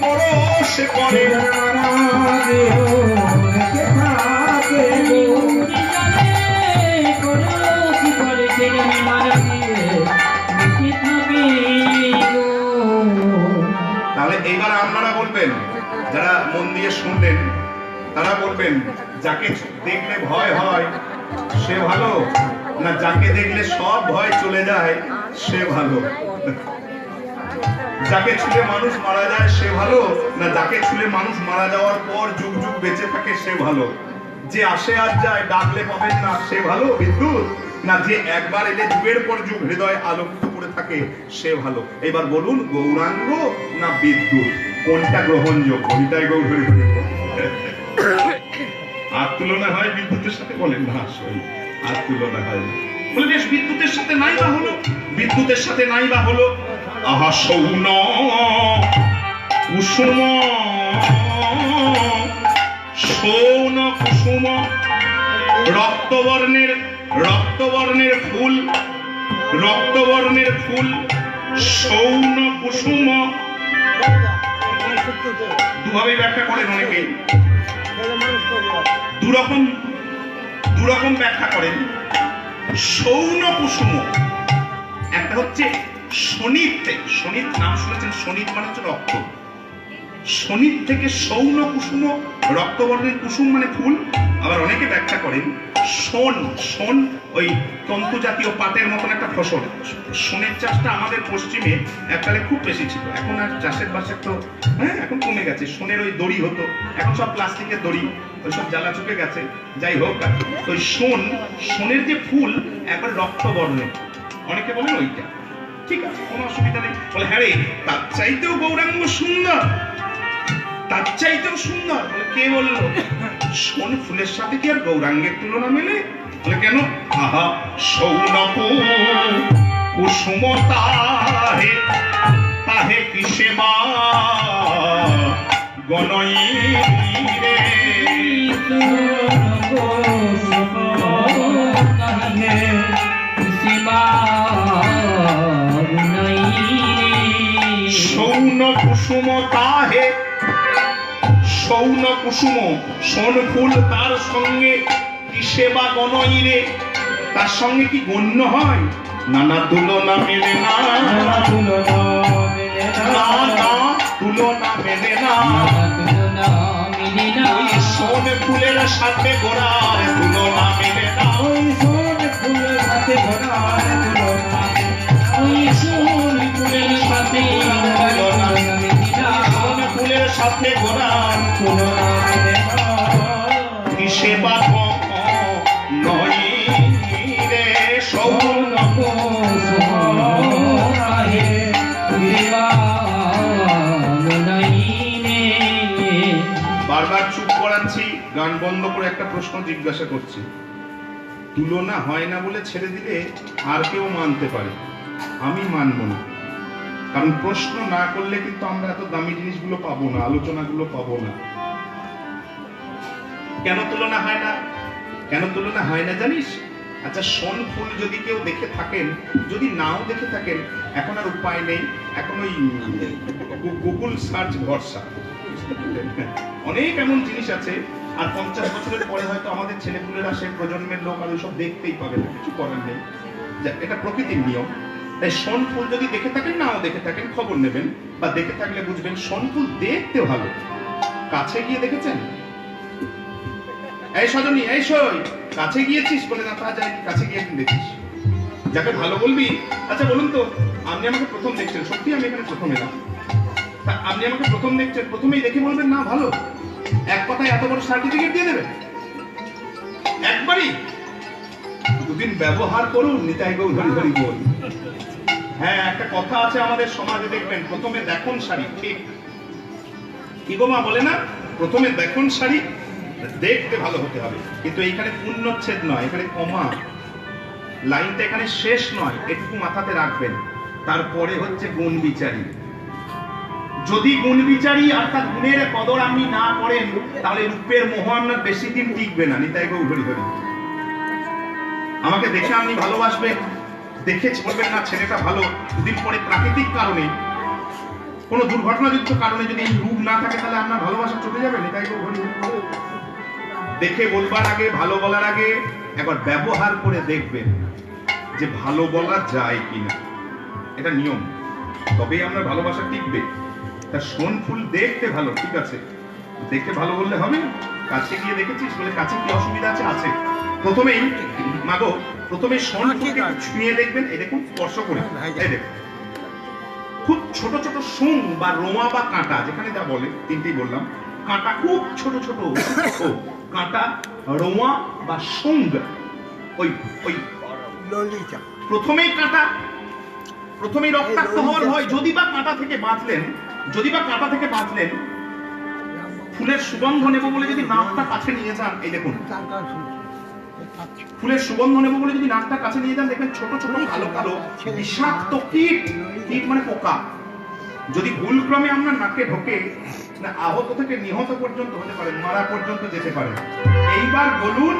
পরশ করে তাহলে এইবার আপনারা বলবেন, যারা মন দিয়ে শুনলেন তারা বলবেন, যাকে দেখলে ভয় হয় সে ভালো, না যাকে দেখলে সব ভয় চলে যায় সে ভালো? যাকে ছুঁলে মানুষ মারা যায় সে ভালো, না যাকে ছুঁলে মানুষ মারা যাওয়ার পর যুগ যুগ বেঁচে থাকে সে ভালো? যে আসে আর যায়, ডাকলে পাবেন না সে ভালো বিদ্যুৎ, না যে একবার এলে যুগের পর যুগ হৃদয় আলোকিত করে থাকে সে ভালো? এবার বলুন, গৌরাঙ্গ না বিদ্যুৎ, কোনটা গ্রহণযোগ্য? হৃদয় গৌর হরি হরি। আর তুলনা হয় বিদ্যুতের সাথে? বলেন না, আসলে আর তুলনা হয় না। বলে বেশ বিদ্যুতের সাথে নাই বা হলো, বিদ্যুতের সাথে নাই বা হলো। আহা সৌন কুসুম, সৌন কুসুম, রক্তবর্ণের রক্তবর্ণের ফুল, রক্তবর্ণের ফুল, সৌন কুসুম। দুভাবে ব্যাখ্যা করেন অনেকেই, দুরকম ব্যাখ্যা করেন। সৌন কুসুম একটা হচ্ছে শনির থেকে, শনির নাম শুনেছেন, শনির মানে হচ্ছে রক্ত, শনির থেকে সৌন কুসুম, রক্তবর্ণের কুসুম মানে ফুল। আবার অনেকে ব্যাখ্যা করেন শোন, শোন ওই তন্তু জাতীয় পাটের মতন একটা ফসল। শোনের চাষটা আমাদের পশ্চিমে এককালে খুব বেশি ছিল, এখন আর চাষের বাসের তো হ্যাঁ এখন কমে গেছে। শোনের ওই দড়ি হতো, এখন সব প্লাস্টিকের দড়ি, ওই সব জ্বালা চুকে গেছে। যাই হোক, ওই শোন, শোনের যে ফুল একবার রক্তবর্ণের, অনেকে বলেন ওইটা ঠিক আছে, কোনো অসুবিধা নেই। বলে হ্যাঁ রে, তার চাইতেও গৌরাঙ্গ সুন্দর, তার চাইতেও সুন্দর। বলে কে বললো? শোন ফুলের সাথে কি আর গৌরাঙ্গের তুলনা মেলে? বলে কেন? আহা সৌনক কুসুম তাহে, তাহে কিসে মা গনই রে। সৌন কুসুম তাহে, সৌন কুসুম সোন ফুল, তার সঙ্গে কিসে বা গনই রে, তার সঙ্গে কি গণ্য হয়? নানা তুলনা মেলে না, না না তুলনা মেলে না। ওই সোন ফুলের সাথে গোড়ার তুলনা মেলে না,
ওই সোন ফুলের সাথে ঘোড়ার তুলনা, ওই সোন ফুলের সাথে তুলনা,
সোন ফুলের সাথে গোড়ার
তুলনা মেলে না।
কিসে বা নয় রে সৌন বারবার চুপ করাচ্ছি, গান বন্ধ করে একটা প্রশ্ন জিজ্ঞাসা করছি। তুলনা হয় না বলে ছেড়ে দিলে আর কেউ মানতে পারে, আমি মানব না। কারণ প্রশ্ন না করলে কিন্তু আমরা এত দামি জিনিসগুলো পাবো না, আলোচনাগুলো পাবো না। কেন তুলনা হয় না? কেন তুলনা হয় না জানিস? আচ্ছা, সোন ফুল যদি কেউ দেখে থাকেন, যদি নাও দেখে থাকেন, এখন আর উপায় নেই, এখন ওই গুগল সার্চ ভরসা। অনেক এমন জিনিস আছে, আর 50 বছরের পরে হয়তো আমাদের ছেলেপুলেরা, সেই প্রজন্মের লোক আর ওইসব দেখতেই পাবে না, কিছু করার নেই, এটা প্রকৃতির নিয়ম। তাই সোন ফুল যদি দেখে থাকেন, নাও দেখে থাকেন, খবর নেবেন, বা দেখে থাকলে বুঝবেন সোন ফুল দেখতে ভালো। কাছে গিয়ে দেখেছেন? এই সজনী, এই সই, কাছে গিয়েছিস? বলে না, তা যাই, কাছে গিয়ে একদিন দেখিস, যাকে ভালো বলবি। আচ্ছা বলুন তো, আপনি আমাকে প্রথম দেখছেন, সত্যি আমি এখানে প্রথম এলাম, তা আপনি আমাকে প্রথম দেখছেন, প্রথমেই দেখে বলবেন না ভালো? এক কথায় এত বড় সার্টিফিকেট দিয়ে দেবেন একবারই? দুদিন ব্যবহার করুন, নিতাই গৌর হরি হরি বল। হ্যাঁ, একটা কথা আছে আমাদের সমাজে, দেখবেন প্রথমে দেখুন শাড়ি, ঠিক কি গো মা বলে না, প্রথমে দেখুন শাড়ি, দেখতে ভালো হতে হবে। কিন্তু এইখানে পূর্ণচ্ছেদ নয়, এখানে কমা, লাইনটা এখানে শেষ নয়, এটুকু মাথাতে রাখবেন। তারপরে হচ্ছে গুণ বিচারী। যদি গুণ বিচারী অর্থাৎ গুণের কদর আপনি না করেন, তাহলে রূপের মোহ আপনার বেশি দিন টিকবে না। নিতাই গৌর হরি হরি। আমাকে দেখে আপনি ভালোবাসবেন, দেখে বলবেন না ছেলেটা ভালো, দুদিন পরে প্রাকৃতিক কারণে, কোনো দুর্ঘটনাযুক্ত কারণে যদি এই রূপ না থাকে, তাহলে আপনার ভালোবাসা চলে যাবে। নিতাই গৌর হরি হরি। দেখে বলবার আগে, ভালো বলার আগে একবার ব্যবহার করে দেখবেন যে ভালো বলা যায় কিনা, এটা নিয়ম, তবেই আমরা ভালোবাসা টিকবে। তা সোন ফুল দেখতে ভালো, ঠিক আছে, দেখে ভালো বললে হবে? কাছে গিয়ে দেখেছিস? বলে কাছে কি অসুবিধা আছে? আছে। প্রথমেই মাগো, প্রথমে সোন ফুলকে ছুঁয়ে দেখবেন, এই দেখুন, স্পর্শ করে, এই দেখুন, খুব ছোট ছোট সুং বা রোমা বা কাঁটা, যেখানে যা বলে, তিনটেই বললাম, কাঁটা খুব ছোট ছোট কাঁটা, রোমা বা সুং, ওই ওই প্রথমেই কাঁটা, প্রথমেই রক্তাক্ত হওয়ার ভয়। যদি বা কাঁটা থেকে বাঁচলেন, যদি বা কাঁটা থেকে বাঁচলেন, ফুলের সুগন্ধ নেব বলে যদি নাকটা কাছে নিয়ে যান, এই দেখুন, ফুলের সুগন্ধ নেবো বলে যদি নাকটা কাছে নিয়ে যান, দেখবেন ছোট ছোট কালো কালো বিষাক্ত কীট, কীট মানে পোকা, যদি ভুলক্রমে আমরা নাকে ঢোকে না, আহত থেকে নিহত পর্যন্ত হতে পারে, মারা পর্যন্ত যেতে পারে। এইবার বলুন,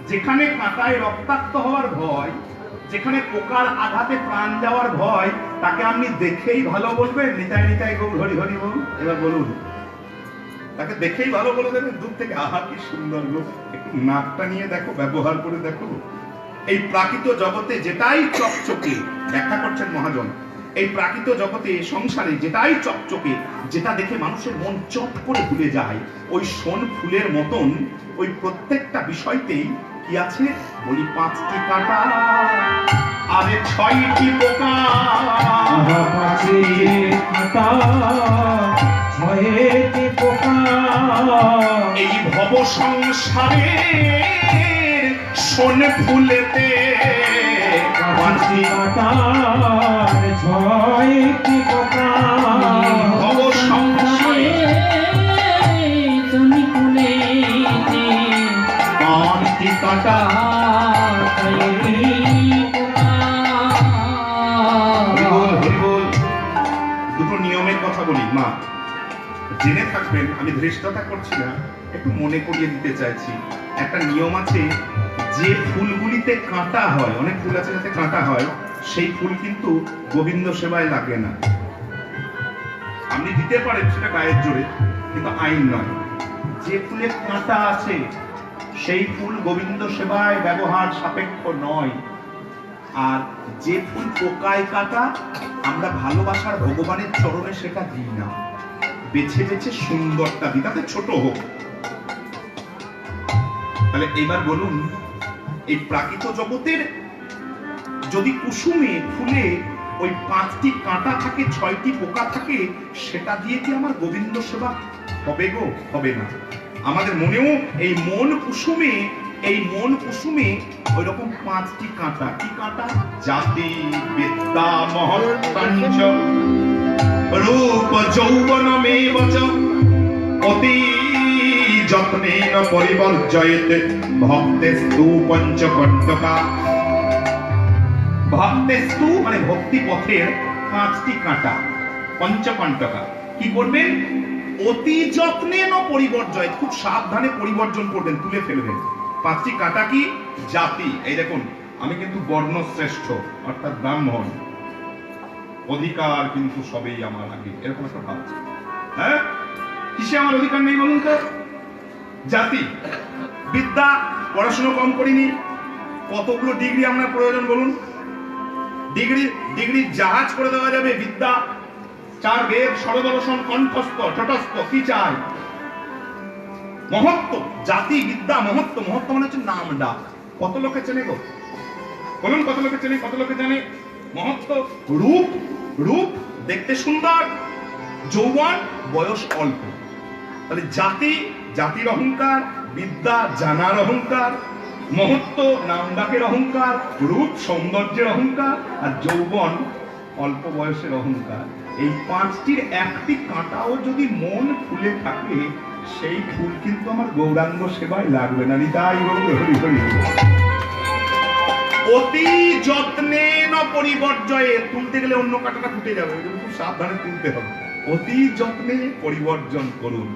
যেখানে কাঁটায় রক্তাক্ত হওয়ার ভয়, যেখানে পোকার আঘাতে প্রাণ যাওয়ার ভয়, তাকে আপনি দেখেই ভালো বলবেন নিতাই নিতাই গৌর হরি হরি বল। এবার বলুন, তাকে দেখেই ভালো বলে দেবেন দূর থেকে, আহা কি সুন্দর গো, একটু নাকটা নিয়ে দেখো, ব্যবহার করে দেখো। এই প্রাকৃত জগতে যেটাই চকচকে, ব্যাখ্যা করছেন মহাজন, এই প্রাকৃত জগতে সংসারে যেটাই চকচকে, যেটা দেখে মানুষের মন চট করে ভুলে যায়, ওই সোন ফুলের মতন ওই প্রত্যেকটা বিষয়তেই কি আছে বলি, 5টি কাঁটা আরে 6টি পোকা,
5টি কাঁটা 6টি পোকা,
এই ভব সংসারে সোন ফুলেতে
5টি কাঁটা 6টি পোকা,
ভব সংসারে
তুমি ফুলেতে
5টি কাঁটা। দুটো নিয়মের কথা বলি মা, জেনে থাকবেন, আমি ধৃষ্টতা করছি না, একটু মনে করিয়ে দিতে চাইছি। একটা নিয়ম আছে, যে ফুলগুলিতে কাঁটা হয়, অনেক ফুল আছে যাতে কাঁটা হয়, সেই ফুল কিন্তু গোবিন্দ সেবায় লাগে না। আপনি দিতে পারেন সেটা গায়ের জোরে, কিন্তু আইন নয়। যে ফুলে কাঁটা আছে সেই ফুল গোবিন্দ সেবায় ব্যবহার সাপেক্ষ নয়। আর যে ফুল পোকায় কাটা, আমরা ভালোবাসার ভগবানের চরণে সেটা দিই না, বেছে বেছে সুন্দরটা দিই, তাতে ছোট হোক। তাহলে এবার বলুন, এই প্রাকৃত জগতের যদি কুসুমে ফুলে ওই 5টি কাঁটা থাকে, 6টি পোকা থাকে, সেটা দিয়ে কি আমার গোবিন্দ সেবা হবে গো? হবে না। আমাদের মনেও এই মন কুসুমে, এই মন কুসুমে ওই রকম 5টি কাঁটা। কি কাঁটা? জাতি বিদ্যা মহত্তাঞ্চ রূপ যৌবনমেব চ অতি যত্নেন পরিবর্জয়েতে ভক্তেস্তু পঞ্চকণ্টকা। ভক্তেস্তু মানে ভক্তি পথের 5টি কাঁটা, পঞ্চকণ্টকা। কি করবেন? অতি যত্নেন পরিবর্জয়, খুব সাবধানে পরিবর্জন করবেন, তুলে ফেলবেন। 5টি কাঁটা কি? জাতি, এই দেখুন আমি কিন্তু বর্ণশ্রেষ্ঠ অর্থাৎ ব্রাহ্মণ, অধিকার কিন্তু সবেই আমার আগে, এরকম একটা ভাব। হ্যাঁ, কিসে আমার অধিকার নেই বলুন তো? জাতি, বিদ্যা, পড়াশোনা কম করিনি, কতগুলো ডিগ্রি আপনার প্রয়োজন বলুন? ডিগ্রি জাহাজ করে দেওয়া যাবে। বিদ্যা, 4 বেদ, ষড়দর্শন, কণ্ঠস্থ, তটস্থ, কি চাই? মহত্ব, জাতি, বিদ্যা, মহত্ব। মহত্ব মানে হচ্ছে নাম ডাক। কত লোকে চেনে গো বলুন? কত লোকে চেনে? কত লোকে জানে? মহত্ব। রূপ, রূপ দেখতে সুন্দর। যৌবন, বয়স অল্প। তাহলে জাতি, জাতির অহংকার। বিদ্যা, জানার অহংকার। মহত্ব, নাম ডাকের অহংকার। রূপ, সৌন্দর্যের অহংকার। আর যৌবন, অল্প বয়সের অহংকার। এই 5টির একটি কাঁটাও যদি মন ফুলে থাকে, সেই ফুল কিন্তু আমার গৌরাঙ্গ সেবায় লাগবে না। নিতাই গৌর হরি হরি। অতি যত্নে ন পরিবর্জয়ে, তুলতে গেলে অন্য কাঁটাটা ফুটে যাবে, খুব সাবধানে তুলতে হবে। অতি যত্নে পরিবর্জন করুন।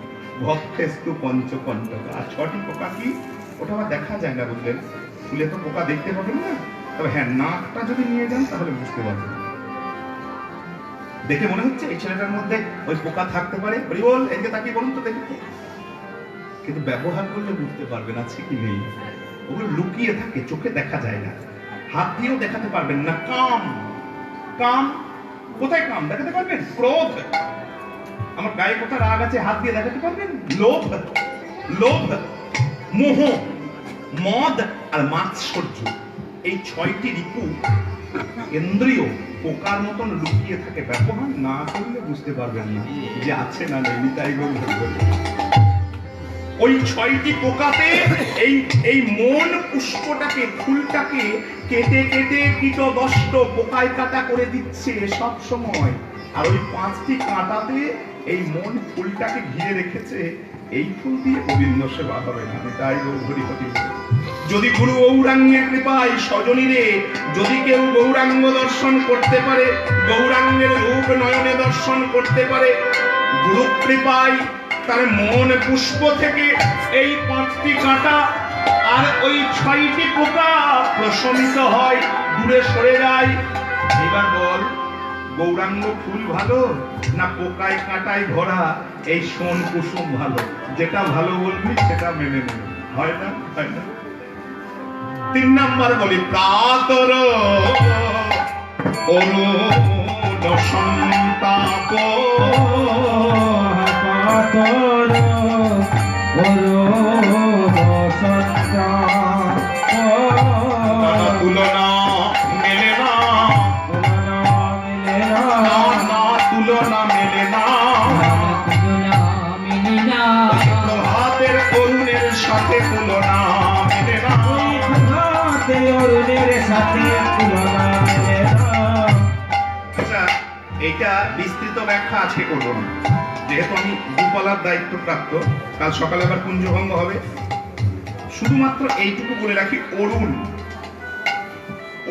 ভক্তেস্তু পঞ্চকণ্টকা। আর 6টি পোকা কি? ওটা আবার দেখা যায় না, বুঝলেন? ফুলে তো পোকা দেখতে পাবেন না, তবে হ্যাঁ, নাকটা যদি নিয়ে যান তাহলে বুঝতে পারবেন। দেখে মনে হচ্ছে এই ছেলেটার মধ্যে ওই পোকা থাকতে পারে। হরি বল, এদিকে তাকিয়ে বলুন তো দেখি। কিন্তু ব্যবহার করলে বুঝতে পারবেন আছে কি নেই। ওগুলো লুকিয়ে থাকে, চোখে দেখা যায় না, হাত দিয়েও দেখাতে পারবেন না। কাম, কাম কোথায়? কাম দেখাতে পারবেন? ক্রোধ, আমার গায়ে কোথায় রাগ আছে হাত দিয়ে দেখাতে পারবেন? লোভ, লোভ, মোহ, মদ আর মাৎসর্য। এই 6টি রিপু ইন্দ্রিয় পোকার মতন লুকিয়ে থাকে, ব্যবহার না করলে বুঝতে পারবেন না যে আছে না নেই। নিতাই গৌর হরি হরি। ওই 6টি পোকাতে এই মন পুষ্পটাকে, ফুলটাকে কেটে কেটে কীটদষ্ট পোকায় কাটা করে দিচ্ছে সব সময়। আর ওই 5টি কাঁটাতে এই মন ফুলটাকে ঘিরে রেখেছে। এই ফুল দিয়ে গোবিন্দ সেবা হবে না। তাই গৌর হরি হরি। যদি গুরু গৌরাঙ্গের কৃপায় স্বজনীরে যদি কেউ গৌরাঙ্গ দর্শন করতে পারে, গৌরাঙ্গের রূপ নয়নে দর্শন করতে পারে, গুরু কৃপায় তার মন পুষ্প থেকে এই 5টি কাঁটা আর ওই 6টি পোকা প্রশমিত হয়, দূরে সরে যায়। এবার বল, গৌরাঙ্গ ফুল ভালো না পোকায় কাঁটায় ভরা এই সোন কুসুম ভালো? যেটা ভালো বলবি সেটা মেনে নেবে, হয় না? হয় না? 3 নাম্বার বলি, প্রাতর অরুণ সন্তাপ
পাতর
তুলনা মেলে না, না তুলনা মেলে না, প্রভাতের অরুণের সাথে তুলনা মেলে না। আচ্ছা, এইটা বিস্তৃত ব্যাখ্যা আজকে করবো না, যেহেতু আমি দুপালার দায়িত্ব প্রাপ্ত। কাল সকালে আবার কুঞ্জভঙ্গ হবে। শুধুমাত্র এইটুকু বলে রাখি, অরুণ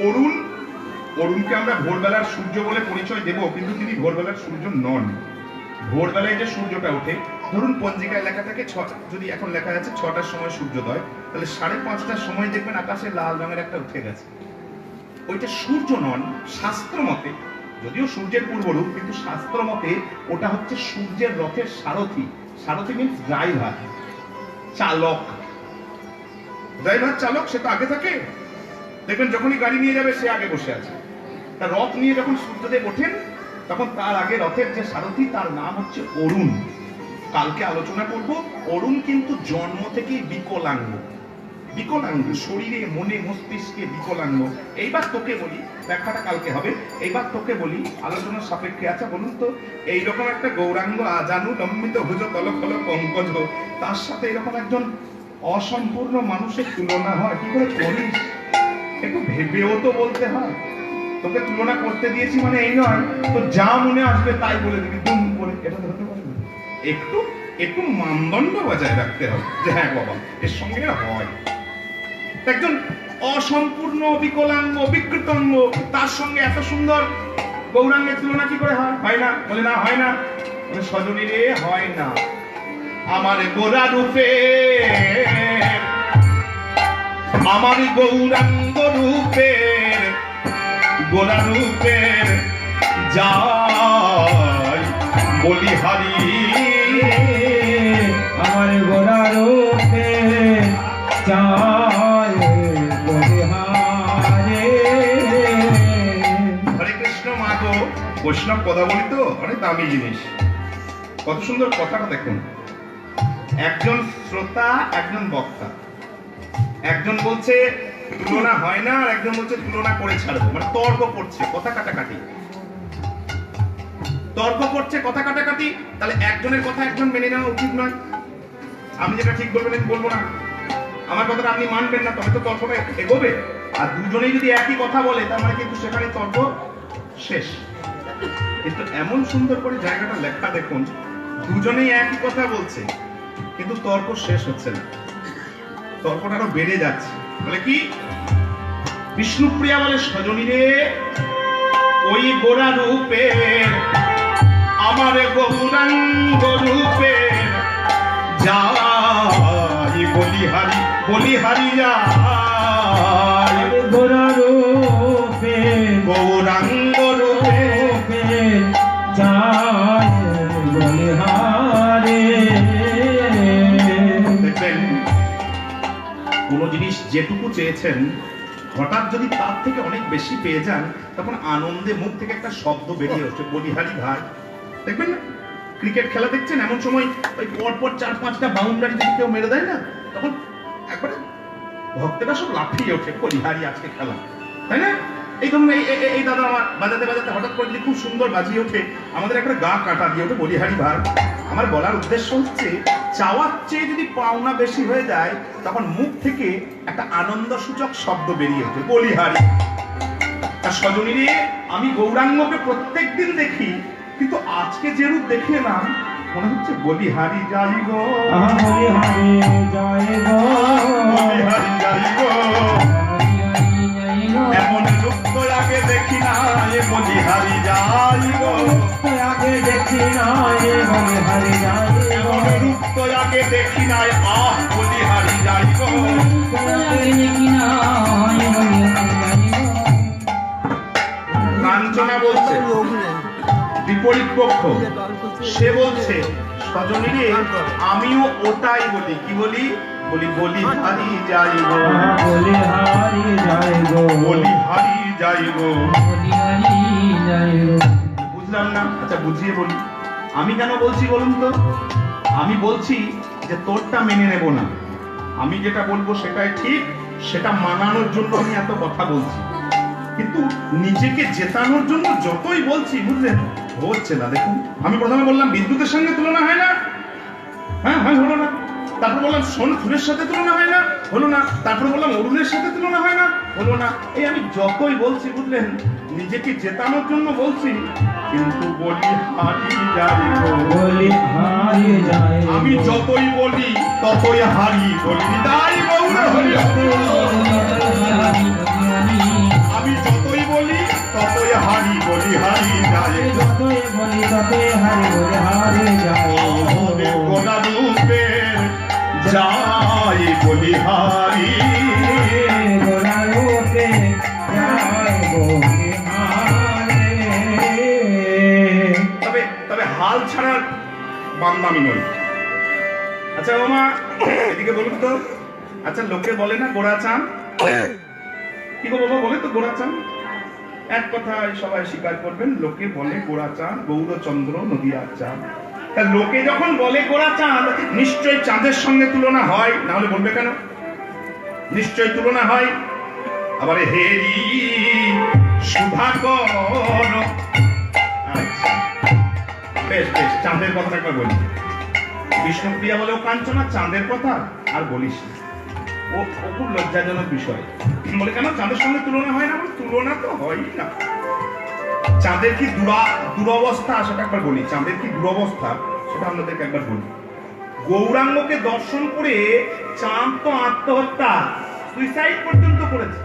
অরুণ অরুণকে আমরা ভোরবেলার সূর্য বলে পরিচয় দেব, কিন্তু তিনি ভোরবেলার সূর্য নন। ভোরবেলায় যে সূর্যটা ওঠে, ধরুন পঞ্জিকায় লেখা থাকে যদি এখন লেখা আছে 6টার সময় সূর্যোদয়, তাহলে 5:30টার সময় দেখবেন আকাশে লাল রঙের একটা উঠে গেছে। ওইটা সূর্য নন শাস্ত্র মতে, যদিও সূর্যের পূর্বরূপ, কিন্তু শাস্ত্র মতে ওটা হচ্ছে সূর্যের রথের সারথি। সারথি মিন্স ড্রাইভার, চালক। ড্রাইভার চালক সে তো আগে থাকে, দেখবেন যখনই গাড়ি নিয়ে যাবে সে আগে বসে আছে। তার রথ নিয়ে যখন সূর্যদেব ওঠেন, তখন তার আগে রথের যে সারথি তার নাম হচ্ছে অরুণ। কালকে আলোচনা করব। অরুণ কিন্তু জন্ম থেকেই বিকলাঙ্গ, বিকলাঙ্গ শরীরে মনে মস্তিষ্কে বিকলাঙ্গ। এইবার তোকে বলি, ব্যাখ্যাটা কালকে হবে। এইবার তোকে বলি আলোচনার সাপেক্ষে। আচ্ছা বলুন তো, এইরকম একটা গৌরাঙ্গ আজানু লম্বিত ভুজ তলফল পঙ্কজ, তার সাথে এরকম একজন অসম্পূর্ণ মানুষের তুলনা হয়? কি করে করিস? একটু ভেবেও তো বলতে হয়। তোকে তুলনা করতে দিয়েছি মানে এই নয় তো যা মনে আসবে তাই বলে দিবি দুম করে, এটা তো হতে পারে না। একটু একটু মানদণ্ড বজায় রাখতে হবে যে হ্যাঁ বাবা এর সঙ্গে হয়। একজন অসম্পূর্ণ বিকলাঙ্গ বিকৃতাঙ্গ তার সঙ্গে এত সুন্দর গৌরাঙ্গের তুলনা কি করে হয়? হয় না? বলে না হয় না। সজনী রে, হয় না। আমার গোরা রূপে, আমার গৌরাঙ্গ রূপের, গোরা রূপের যাই বলিহারি,
আমার গোরা রূপে চায় বলিহারে।
হরে কৃষ্ণ। মা গো, বৈষ্ণব কথা বলি তো, অনেক দামি জিনিস। কত সুন্দর কথাটা দেখুন। একজন শ্রোতা, একজন বক্তা, একজন বলছে তুলনা হয় না, আর একজন বলছে তুলনা করে ছাড়বো। মানে তর্ক করছে, কথা কাটাকাটি, তর্ক করছে, কথা কাটাকাটি। তাহলে একজনের কথা একজন মেনে নেওয়া উচিত নয়। আপনি যেটা ঠিক বলবেন আমি বলবো না, আমার কথাটা আপনি মানবেন না, তবে তো তর্কটা এগোবে। আর দুজনেই যদি একই কথা বলে তার মানে কিন্তু সেখানে তর্ক শেষ। কিন্তু এমন সুন্দর করে জায়গাটা লেখা দেখুন, দুজনেই একই কথা বলছে কিন্তু তর্ক শেষ হচ্ছে না, তর্কটা আরো বেড়ে যাচ্ছে। বলে কি? বিষ্ণুপ্রিয়া বলে সজনী রে, ওই গোরা রূপের, আমার গৌরাঙ্গ রূপের যাই বলিহারি, বলিহারি যাই
গোরা রূপে,
গৌরাঙ্গ রূপে
চায় বলিহারে।
দেখবেন কোন জিনিস যেটুকু চেয়েছেন হঠাৎ যদি তার থেকে অনেক বেশি পেয়ে যান, তখন আনন্দে মুখ থেকে একটা শব্দ বেরিয়ে হচ্ছে, বলিহারি ভাই। দেখবেন না, ক্রিকেট খেলা দেখছেন, এমন সময় ওই পরপর 4-5টা বাউন্ডারি যদি কেউ মেরে দেয় না, তখন একবারে ভক্তরা সব লাফিয়ে ওঠে, বলিহারি আজকে খেলা, তাই না? এই ধরুন এই দাদা আমার বাজাতে বাজাতে হঠাৎ করে যদি খুব সুন্দর বাজিয়ে ওঠে, আমাদের একটা গা কাটা দিয়ে ওঠে, বলিহারি ভাই। আমার বলার উদ্দেশ্য হচ্ছে, চাওয়ার চেয়ে যদি পাওনা বেশি হয়ে যায়, তখন মুখ থেকে একটা আনন্দ সূচক শব্দ বেরিয়ে ওঠে, বলিহারি। তার সজনী রে, আমি গৌরাঙ্গকে প্রত্যেকদিন দেখি, কিন্তু আজকে যে রূপ দেখলাম মনে হচ্ছে বলিহারি যাই গো,
বলি হারি যায় গো,
বলিহারি যাই গো,
হরি হরি জয় গো
এমন রূপ তো আগে দেখি না, এ বলিহারি যাই গো,
আগে দেখি না এ বলি হারি যায় গো,
এমন রূপ তো আগে দেখি না, আহ বলিহারি যাই গো।
আগে দেখি না হরি হরি জয় গো
কাঞ্চনা বলছে বিপরীত পক্ষ, সে বলছে সজনীরে আমিও ওটাই বলি, কি বলি? বলি বলিহারি যাই গো,
বলি হারি যায় গো,
বলিহারি যাই গো।
হরি হরি জয় গো
বুঝলাম না, আচ্ছা বুঝিয়ে বলি। আমি কেন বলছি বলুন তো? আমি বলছি যে তোরটা মেনে নেব না, আমি যেটা বলবো সেটাই ঠিক, সেটা মানানোর জন্য আমি এত কথা বলছি। কিন্তু নিজেকে জেতানোর জন্য যতই বলছি, বুঝলেন, হচ্ছে না। দেখুন, আমি প্রথমে বললাম বিদ্যুতের সঙ্গে তুলনা হয় না, হ্যাঁ হয়, হলো না। তারপর বললাম সোনফুলের সাথে তুলনা হয় না, হলো না। তারপর বললাম অরুণের সাথে তুলনা হয় না, হলো না। এই আমি যতই বলছি, বুঝলেন, নিজেকে জেতানোর জন্য বলছি, কিন্তু বলি হারি যাই গো।
বলি হারি যায় গো,
আমি যতই বলি ততই হারি, বলি তাই গৌর হরি হরি। আমি যতই বলি ততই হারি, বলি হারি যাই গো।
যতই বলি ততই হারি বলি হারি যায়
আমাদের
গো,
গোটা রূপের যাই বলি হারি।
গোরা রূপে যায় বলি হারি।
তবে তবে হাল ছাড়ার বান্দা আমি নই। আচ্ছা ওমা, এদিকে বলুন তো, আচ্ছা লোকে বলে না গোড়া চান, কি গো বাবা বলে তো গোড়া চান? এক কথায় সবাই স্বীকার করবেন, লোকে বলে গোড়া চাঁদ, গৌরচন্দ্র নদিয়ার চাঁদ। তা লোকে যখন বলে গোড়া চাঁদ, নিশ্চয়ই চাঁদের সঙ্গে তুলনা হয়, না হলে বলবে কেন? নিশ্চয়ই তুলনা হয়। আবার হেরি সুধাকর, আচ্ছা বেশ বেশ, চাঁদের কথা একবার বলি। বিষ্ণুপ্রিয়া বলে ও কাঞ্চনা চাঁদের কথা আর বলিস না। ও ও খুব লজ্জাজনক বিষয়। বলে কেন চাঁদের সঙ্গে তুলনা হয় না? তুলনা তো হয়ই না। চাঁদের কি দুরবস্থা সেটা একবার বলি। চাঁদের কি দুরবস্থা সেটা আপনাদেরকে একবার বলি। গৌরাঙ্গকে দর্শন করে চাঁদ তো আত্মহত্যা, সুইসাইড পর্যন্ত করেছে।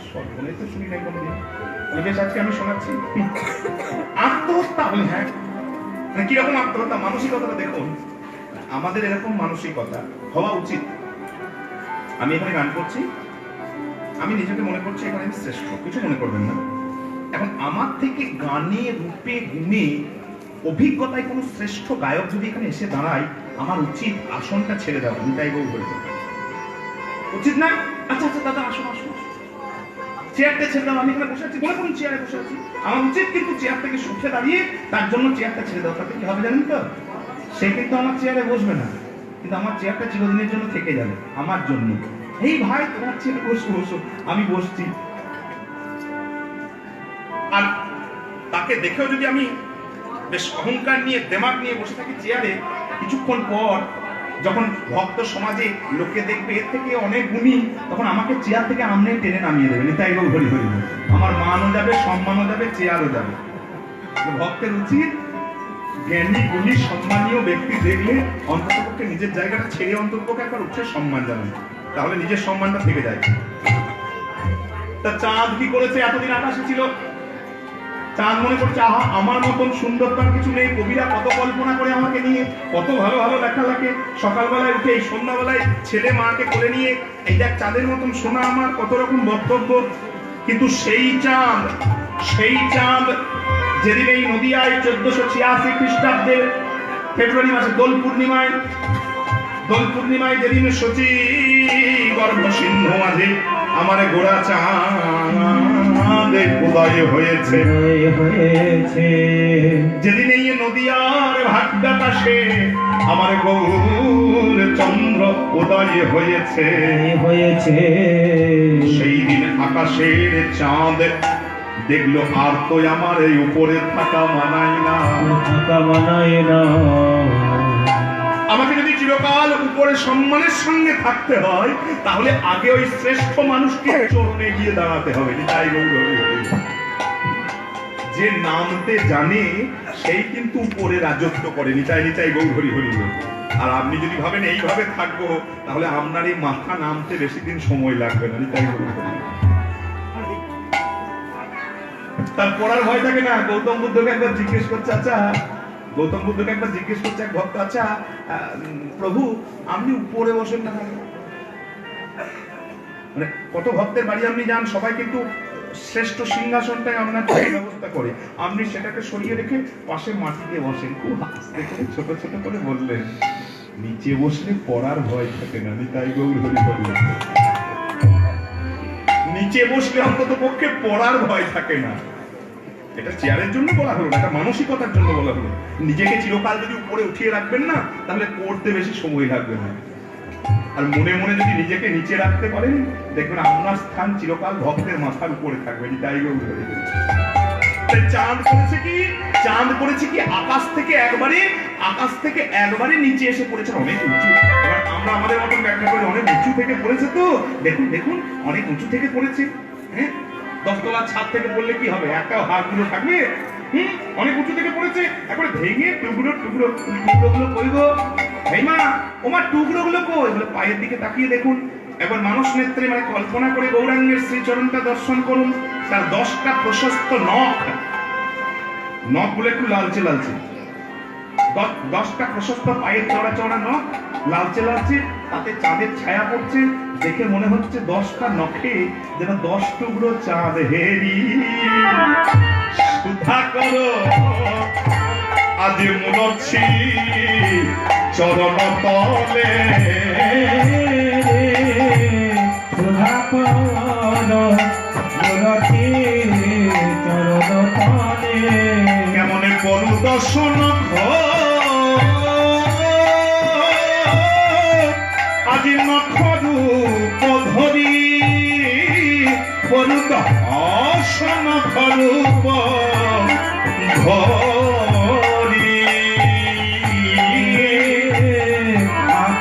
সর্বনে তো শুনি নাই কোনোদিন, বেশ আজকে আমি শোনাচ্ছি। আত্মহত্যা বলি, হ্যাঁ মানে কিরকম আত্মহত্যা, মানসিকতাটা দেখুন। আমাদের এরকম মানসিকতা হওয়া উচিত। আমি এখানে গান করছি, আমি নিজেকে মনে করছি এখানে আমি শ্রেষ্ঠ, কিছু মনে করবেন না। এখন আমার থেকে গানে রূপে গুণে অভিজ্ঞতায় কোনো শ্রেষ্ঠ গায়ক যদি এখানে এসে দাঁড়ায়, আমার উচিত আসনটা ছেড়ে দেওয়া। আমি তাই বলবো, উচিত না? আচ্ছা আচ্ছা দাদা আসুন আসুন, চেয়ারটা ছেড়ে দাও। আমি এখানে বসে আছি, মনে করুন চেয়ারে বসে আছি, আমার উচিত কিন্তু চেয়ার থেকে উঠে দাঁড়িয়ে তার জন্য চেয়ারটা ছেড়ে দেওয়া। তাতে কি হবে জানেন তো? সে কিন্তু আমার চেয়ারে বসবে না, কিন্তু আমার চেয়ারটা চিরদিনের জন্য থেকে যাবে আমার জন্য। এই ভাই তোমার চেয়ারে বসো বসো, আমি বসছি। আর তাকে দেখেও যদি আমি বেশ অহংকার নিয়ে দেমাগ নিয়ে বসে থাকি চেয়ারে, কিছুক্ষণ পর যখন ভক্ত সমাজে লোকে দেখবে এর থেকে অনেক গুণী, তখন আমাকে চেয়ার থেকে আমনে টেনে নামিয়ে দেবে। নিতাই গো হরি হরি। আমার মানও যাবে, সম্মানও যাবে, চেয়ারও যাবে। ভক্তের উচিত জ্ঞানী গুণী সম্মানীয় ব্যক্তি দেখলে অন্ততপক্ষে নিজের জায়গাটা ছেড়ে অন্ততপক্ষে একবার উঠে সম্মান জানান, তাহলে নিজের সম্মানটা থেকে যায়। তা চাঁদ কি করেছে? এতদিন আকাশে ছিল, চাঁদ মনে করছে আহা আমার মতন সুন্দরতার কিছু নেই। কবিরা কত কল্পনা করে আমাকে নিয়ে, কত ভালো ভালো লেখা লাগে। সকালবেলায় উঠে এই সন্ধ্যাবেলায় ছেলে মাকে কোলে নিয়ে এই দেখ চাঁদের মতন শোনা আমার কত রকম বক্তব্য। কিন্তু সেই চাঁদ যেদিন এই নদিয়ায় 1486 খ্রিস্টাব্দের ফেব্রুয়ারি মাসে দোল পূর্ণিমায় যেদিন সচি গর্ভ সিন্ধু মাঝে আমার গোড়া চাঁদে উদয় হয়েছে, যেদিন এই নদিয়ার ভাগ্যাকাশে আমার গৌর চন্দ্র উদয় হয়েছে, সেই দিন আকাশের চাঁদ দেখলো আর তো আমার এই উপরে থাকা মানায় না। আমাকে যদি চিরকাল উপরে সম্মানের সঙ্গে থাকতে হয়, তাহলে আগে ওই শ্রেষ্ঠ মানুষকে চরণে গিয়ে দাঁড়াতে হবে। যে নামতে জানে সেই কিন্তু উপরে রাজত্ব করে। নিতাই নিতাই গৌর হরি হরি বল। আর আপনি যদি ভাবেন এইভাবে থাকবো, তাহলে আপনার এই মাথা নামতে বেশি দিন সময় লাগবে না। নিতাই গৌর হরি বল। তার পড়ার ভয় থাকে না। গৌতম বুদ্ধকে একবার জিজ্ঞেস করছে, আচ্ছা গৌতম বুদ্ধকে একবার জিজ্ঞেস করছে এক ভক্ত, আচ্ছা প্রভু আপনি উপরে বসেন না কেন? মানে কত ভক্তের বাড়ি আপনি যান, সবাই কিন্তু শ্রেষ্ঠ সিংহাসনটাই আপনাকে ব্যবস্থা করে, আপনি সেটাকে সরিয়ে রেখে পাশে মাটিতে বসেন। খুব আস্তে করে ছোট ছোট করে বললেন, নিচে বসলে পড়ার ভয় থাকে না। নিতাই গৌর হরি হরি। নিচে বসলে অন্তত পক্ষে পড়ার ভয় থাকে না। এটা চেয়ারের জন্য বলা হলো না, এটা মানসিকতার জন্য বলা হলো। নিজেকে চিরকাল যদি উপরে উঠিয়ে রাখবেন না, তাহলে পড়তে বেশি সময় লাগবে না। আর মনে মনে যদি নিজেকে নিচে রাখতে পারেন, দেখবেন আপনার স্থান চিরকাল ভক্তের মাথার উপরে থাকবে। তাই চাঁদ করেছে কি, চাঁদ করেছে কি আকাশ থেকে একবারে নিচে এসে পড়েছে অনেক উঁচু। এবার আমরা আমাদের মতন ব্যাখ্যা করি অনেক উঁচু থেকে পড়েছে, তো দেখুন দেখুন অনেক উঁচু থেকে পড়েছে। হ্যাঁ, 10 তলার ছাদ থেকে পড়লে কি হবে, একটাও হাড়গুলো থাকবে? অনেক উঁচু থেকে পড়েছে, একবারে ভেঙে টুকরো টুকরো গুলো কই গো ভাই মা, ওমার টুকরো গুলো কই? বলে পায়ের দিকে তাকিয়ে দেখুন। একবার মানুষ নেত্রে মানে কল্পনা করে গৌরাঙ্গের শ্রীচরণটা দর্শন করুন। তার 10টা প্রশস্ত নখ, নখগুলো একটু লালচে লালচে, 10টা প্রশস্ত পায়ের চড়া চড়া নখ, লালচে লালচে, তাতে চাঁদের ছায়া পড়ছে। দেখে মনে হচ্ছে 10টা নখে যেন 10 টুকরো চাঁদ হেরি। সুধা করো আজ মনছি চরণ তলে,
সুধা করো মনছি চরণ তলে।
কেমনে করু দর্শন আজি নখরূপ ধরি, করু দর্শন রূপ ধরি।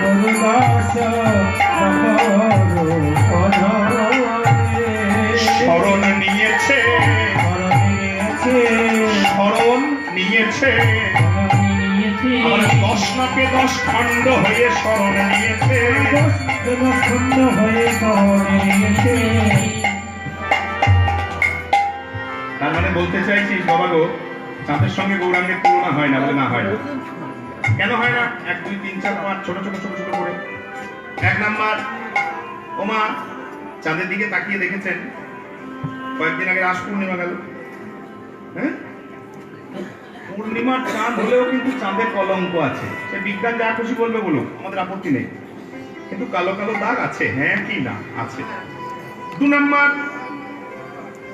করু
শরণ নিয়েছে, শরণ নিয়েছে, 10 নখে 10 খণ্ড হয়ে শরণ নিয়েছে। তার মানে বলতে চাইছিস বাবা গো, চাঁদের সঙ্গে গৌরাঙ্গের তুলনা হয় না? বলে না, হয় না। কেন হয় না? 1 2 3 4 5 ছোট ছোট ছোট ছোট করে। 1 নাম্বার, ওমা চাঁদের দিকে তাকিয়ে দেখেছেন কয়েকদিন আগে রাস পূর্ণিমা গেল। হ্যাঁ, পূর্ণিমার চাঁদ হলেও কিন্তু চাঁদের কলঙ্ক আছে। সে বিজ্ঞান যা খুশি বলবে বলুক, আমাদের আপত্তি নেই, কিন্তু কালো কালো দাগ আছে। হ্যাঁ কি না? আছে। 2 নাম্বার,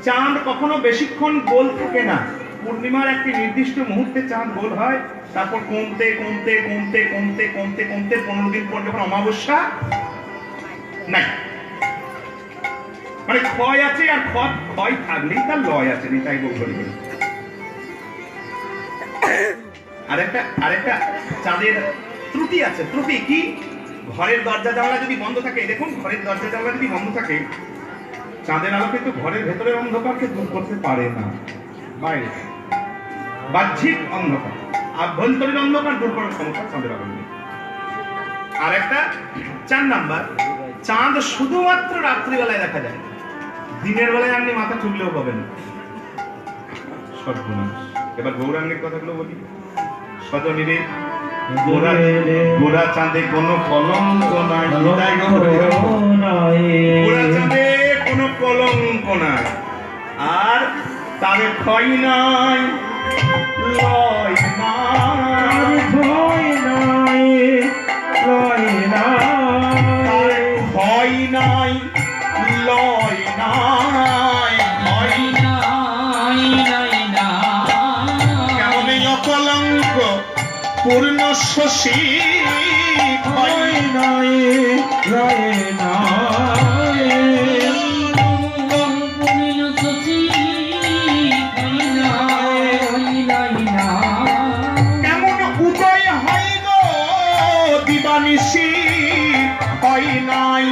চাঁদ কখনো বেশিক্ষণ গোল থাকে না। পূর্ণিমার একটি নির্দিষ্ট মুহূর্তে চাঁদ গোল হয়, তারপর কমতে কমতে কমতে কমতে কমতে কমতে 15 দিন পর যখন অমাবস্যা নাই, মানে ক্ষয় আছে। আর ক্ষয় থাকলেই তার লয় আছে। তাই বলি আরেকটা চাঁদের ত্রুটি আছে। ত্রুটি কি? ঘরের দরজা জানলা যদি বন্ধ থাকে, দেখুন ঘরের দরজা জানলা যদি বন্ধ থাকে, চাঁদের আলো কিন্তু ঘরের ভেতরের অন্ধকারকে দূর করতে পারে না। বাইরে বাহ্যিক অন্ধকার, আভ্যন্তরীণ অন্ধকার দূর করার ক্ষমতা চাঁদের আলো নেই। আর একটা 4 নাম্বার, চাঁদ শুধুমাত্র রাত্রিবেলায় দেখা যায়, দিনের বেলায় আপনি মাথা চুললেও পাবেন না। সর্বনাশ। এবার গৌরাঙ্গের কথাগুলো বলি। সজনীরে গোরা চাঁদে কোনো কলঙ্ক নাই, গোরা চাঁদে কোনো কলঙ্ক নাই, আর তারে ক্ষয় নাই লয় নাই,
ক্ষয় নাই লয় নাই,
ক্ষয় নাই লয় নাই, কেমন অকলঙ্ক পূর্ণ শশী,
ক্ষয় নাই লয় নাই,
কেমন উদয় হয় গো দিবানিশি, হয় নাই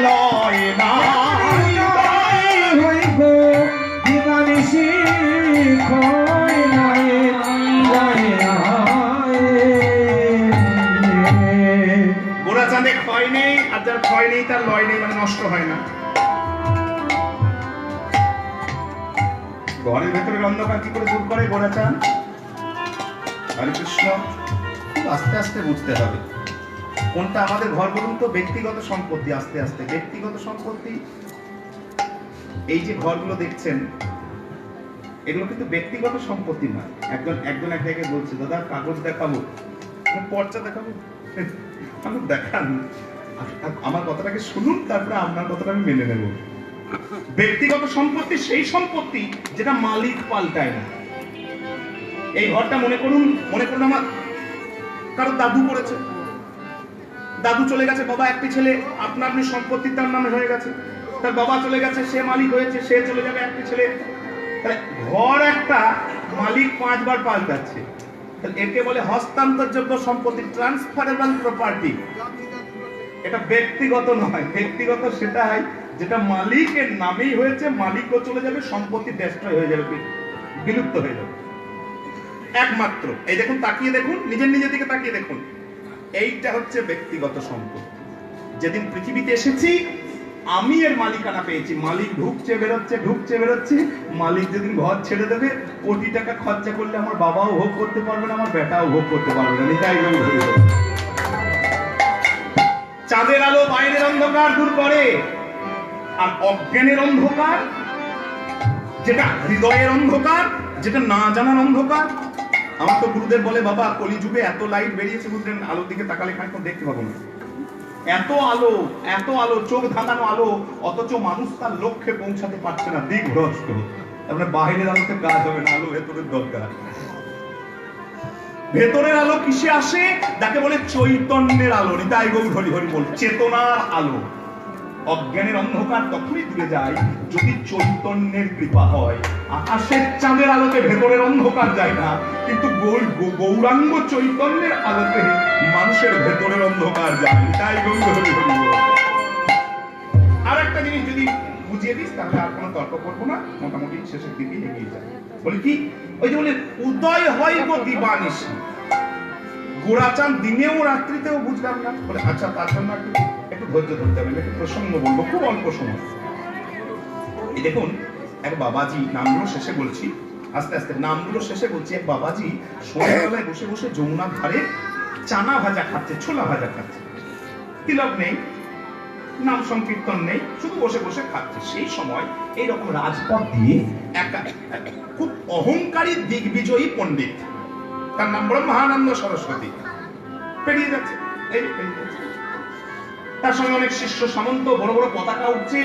লয় নাই,
হইব দিবানিশি।
যার ক্ষয় নেই তার লয় নেই, মানে নষ্ট হয় না। ঘরের ভেতরের অন্ধকার কি করে দূর করে গোরাচাঁদ? হরে কৃষ্ণ। খুব আস্তে আস্তে বুঝতে হবে কোনটা আমাদের ঘর বলুন তো। ব্যক্তিগত সম্পত্তি, আস্তে আস্তে ব্যক্তিগত সম্পত্তি। এই যে ঘরগুলো দেখছেন এগুলো কিন্তু ব্যক্তিগত সম্পত্তি না। একজন এক জায়গায় বলছে, দাদা কাগজ দেখাবো, পর্চা দেখাবো। আমি দেখান, আমার কথাটাকে শুনুন, তারপরে আপনার কথাটা আমি মেনে নেব। ব্যক্তিগত সম্পত্তি সেই সম্পত্তি যেটা মালিক পাল্টায় না। এই ঘরটা মনে করুন আমার কারো দাদু করেছে, দাদু চলে গেছে, বাবা একটি ছেলে, আপনি সম্পত্তি তার নামে হয়ে গেছে। তার বাবা চলে গেছে, সে মালিক হয়েছে, সে চলে যাবে একটি ছেলে। ঘর একটা মালিক 5 বার পাল্টাচ্ছে। একে বলে হস্তান্তরযোগ্য সম্পত্তি, ট্রান্সফারেবল প্রপার্টি। এটা ব্যক্তিগত নয়। ব্যক্তিগত সেটাই যেটা মালিকের নামেই হয়েছে, মালিকও চলে যাবে, সম্পত্তি ডেস্ট্রয় হয়ে যাবে, বিলুপ্ত হয়ে যাবে। একমাত্র এই দেখুন, তাকিয়ে দেখুন, নিজের দিকে তাকিয়ে দেখুন, এইটা হচ্ছে ব্যক্তিগত সম্পত্তি। যেদিন পৃথিবীতে এসেছি আমি এর মালিকানা পেয়েছি। মালিক ঢুকছে বেরোচ্ছে। মালিক যেদিন ঘর ছেড়ে দেবে, কোটি টাকা খরচা করলে আমার বাবাও ভোগ করতে পারবে না, আমার বেটাও ভোগ করতে পারবে না। চাঁদের আলো বাইরের অন্ধকার দূর করে, আর অজ্ঞানের অন্ধকার, যেটা হৃদয়ের অন্ধকার, যেটা না জানার অন্ধকার। আমার তো গুরুদেব বলে, বাবা কলিযুগে এত লাইট বেরিয়েছে, বুঝলেন, আলোর দিকে তাকালে খানিক দেখতে পাবো না। এত আলো, চোখ ধাঁধানো আলো, অথচ মানুষ তার লক্ষ্যে পৌঁছাতে পারছে না, দিকভ্রষ্ট। তারপরে বাইরের আলোতে কাজ হবে না, আলো ভেতরের দরকার। ভেতরের আলো কিসে আসে? যাকে বলে চৈতন্যের আলো। নিতাই গৌর হরি হরি বল, চেতনার আলো। অজ্ঞানের অন্ধকার তখনই দূরে যায় যদি চৈতন্যের কৃপা হয়। আকাশের চাঁদের আলোতে ভেতরের অন্ধকার যায় না, কিন্তু গৌরাঙ্গ চৈতন্যের আলোতে মানুষের ভেতরের অন্ধকার যায়। তাই গৌর হরি হরি বল। আর একটা জিনিস যদি বুঝিয়ে দিস, তাহলে আর কোনো তর্ক করবো না, মোটামুটি শেষের দিকে এগিয়ে যায়। বলি কি? ওই যে বলে উদয় হয় গো দিবানিশি। গোরাচাঁদ দিনেও রাত্রিতেও বুঝলাম না। বলে আচ্ছা, তার জন্য একটু ধৈর্য ধরতে হবে, একটু প্রসঙ্গ বলবো, খুব অল্প সময়। এই দেখুন, এক বাবাজি, নামগুলো শেষে বলছি, আস্তে আস্তে নামগুলো শেষে বলছি। এক বাবাজি সন্ধ্যাবেলায় বসে বসে যমুনার ধারে চানা ভাজা খাচ্ছে, ছোলা ভাজা খাচ্ছে। তিলক নেই, নাম সংকীর্তন নেই, শুধু বসে বসে খাচ্ছে। সেই সময় এইরকম রাজপথ দিয়ে একটা খুব অহংকারী দিগ্বিজয়ী পণ্ডিত, তার নাম ব্রহ্মানন্দ সরস্বতী, পেরিয়ে যাচ্ছে। তার সঙ্গে অনেক শিষ্য সামন্ত, বড় বড় পতাকা উঠছে,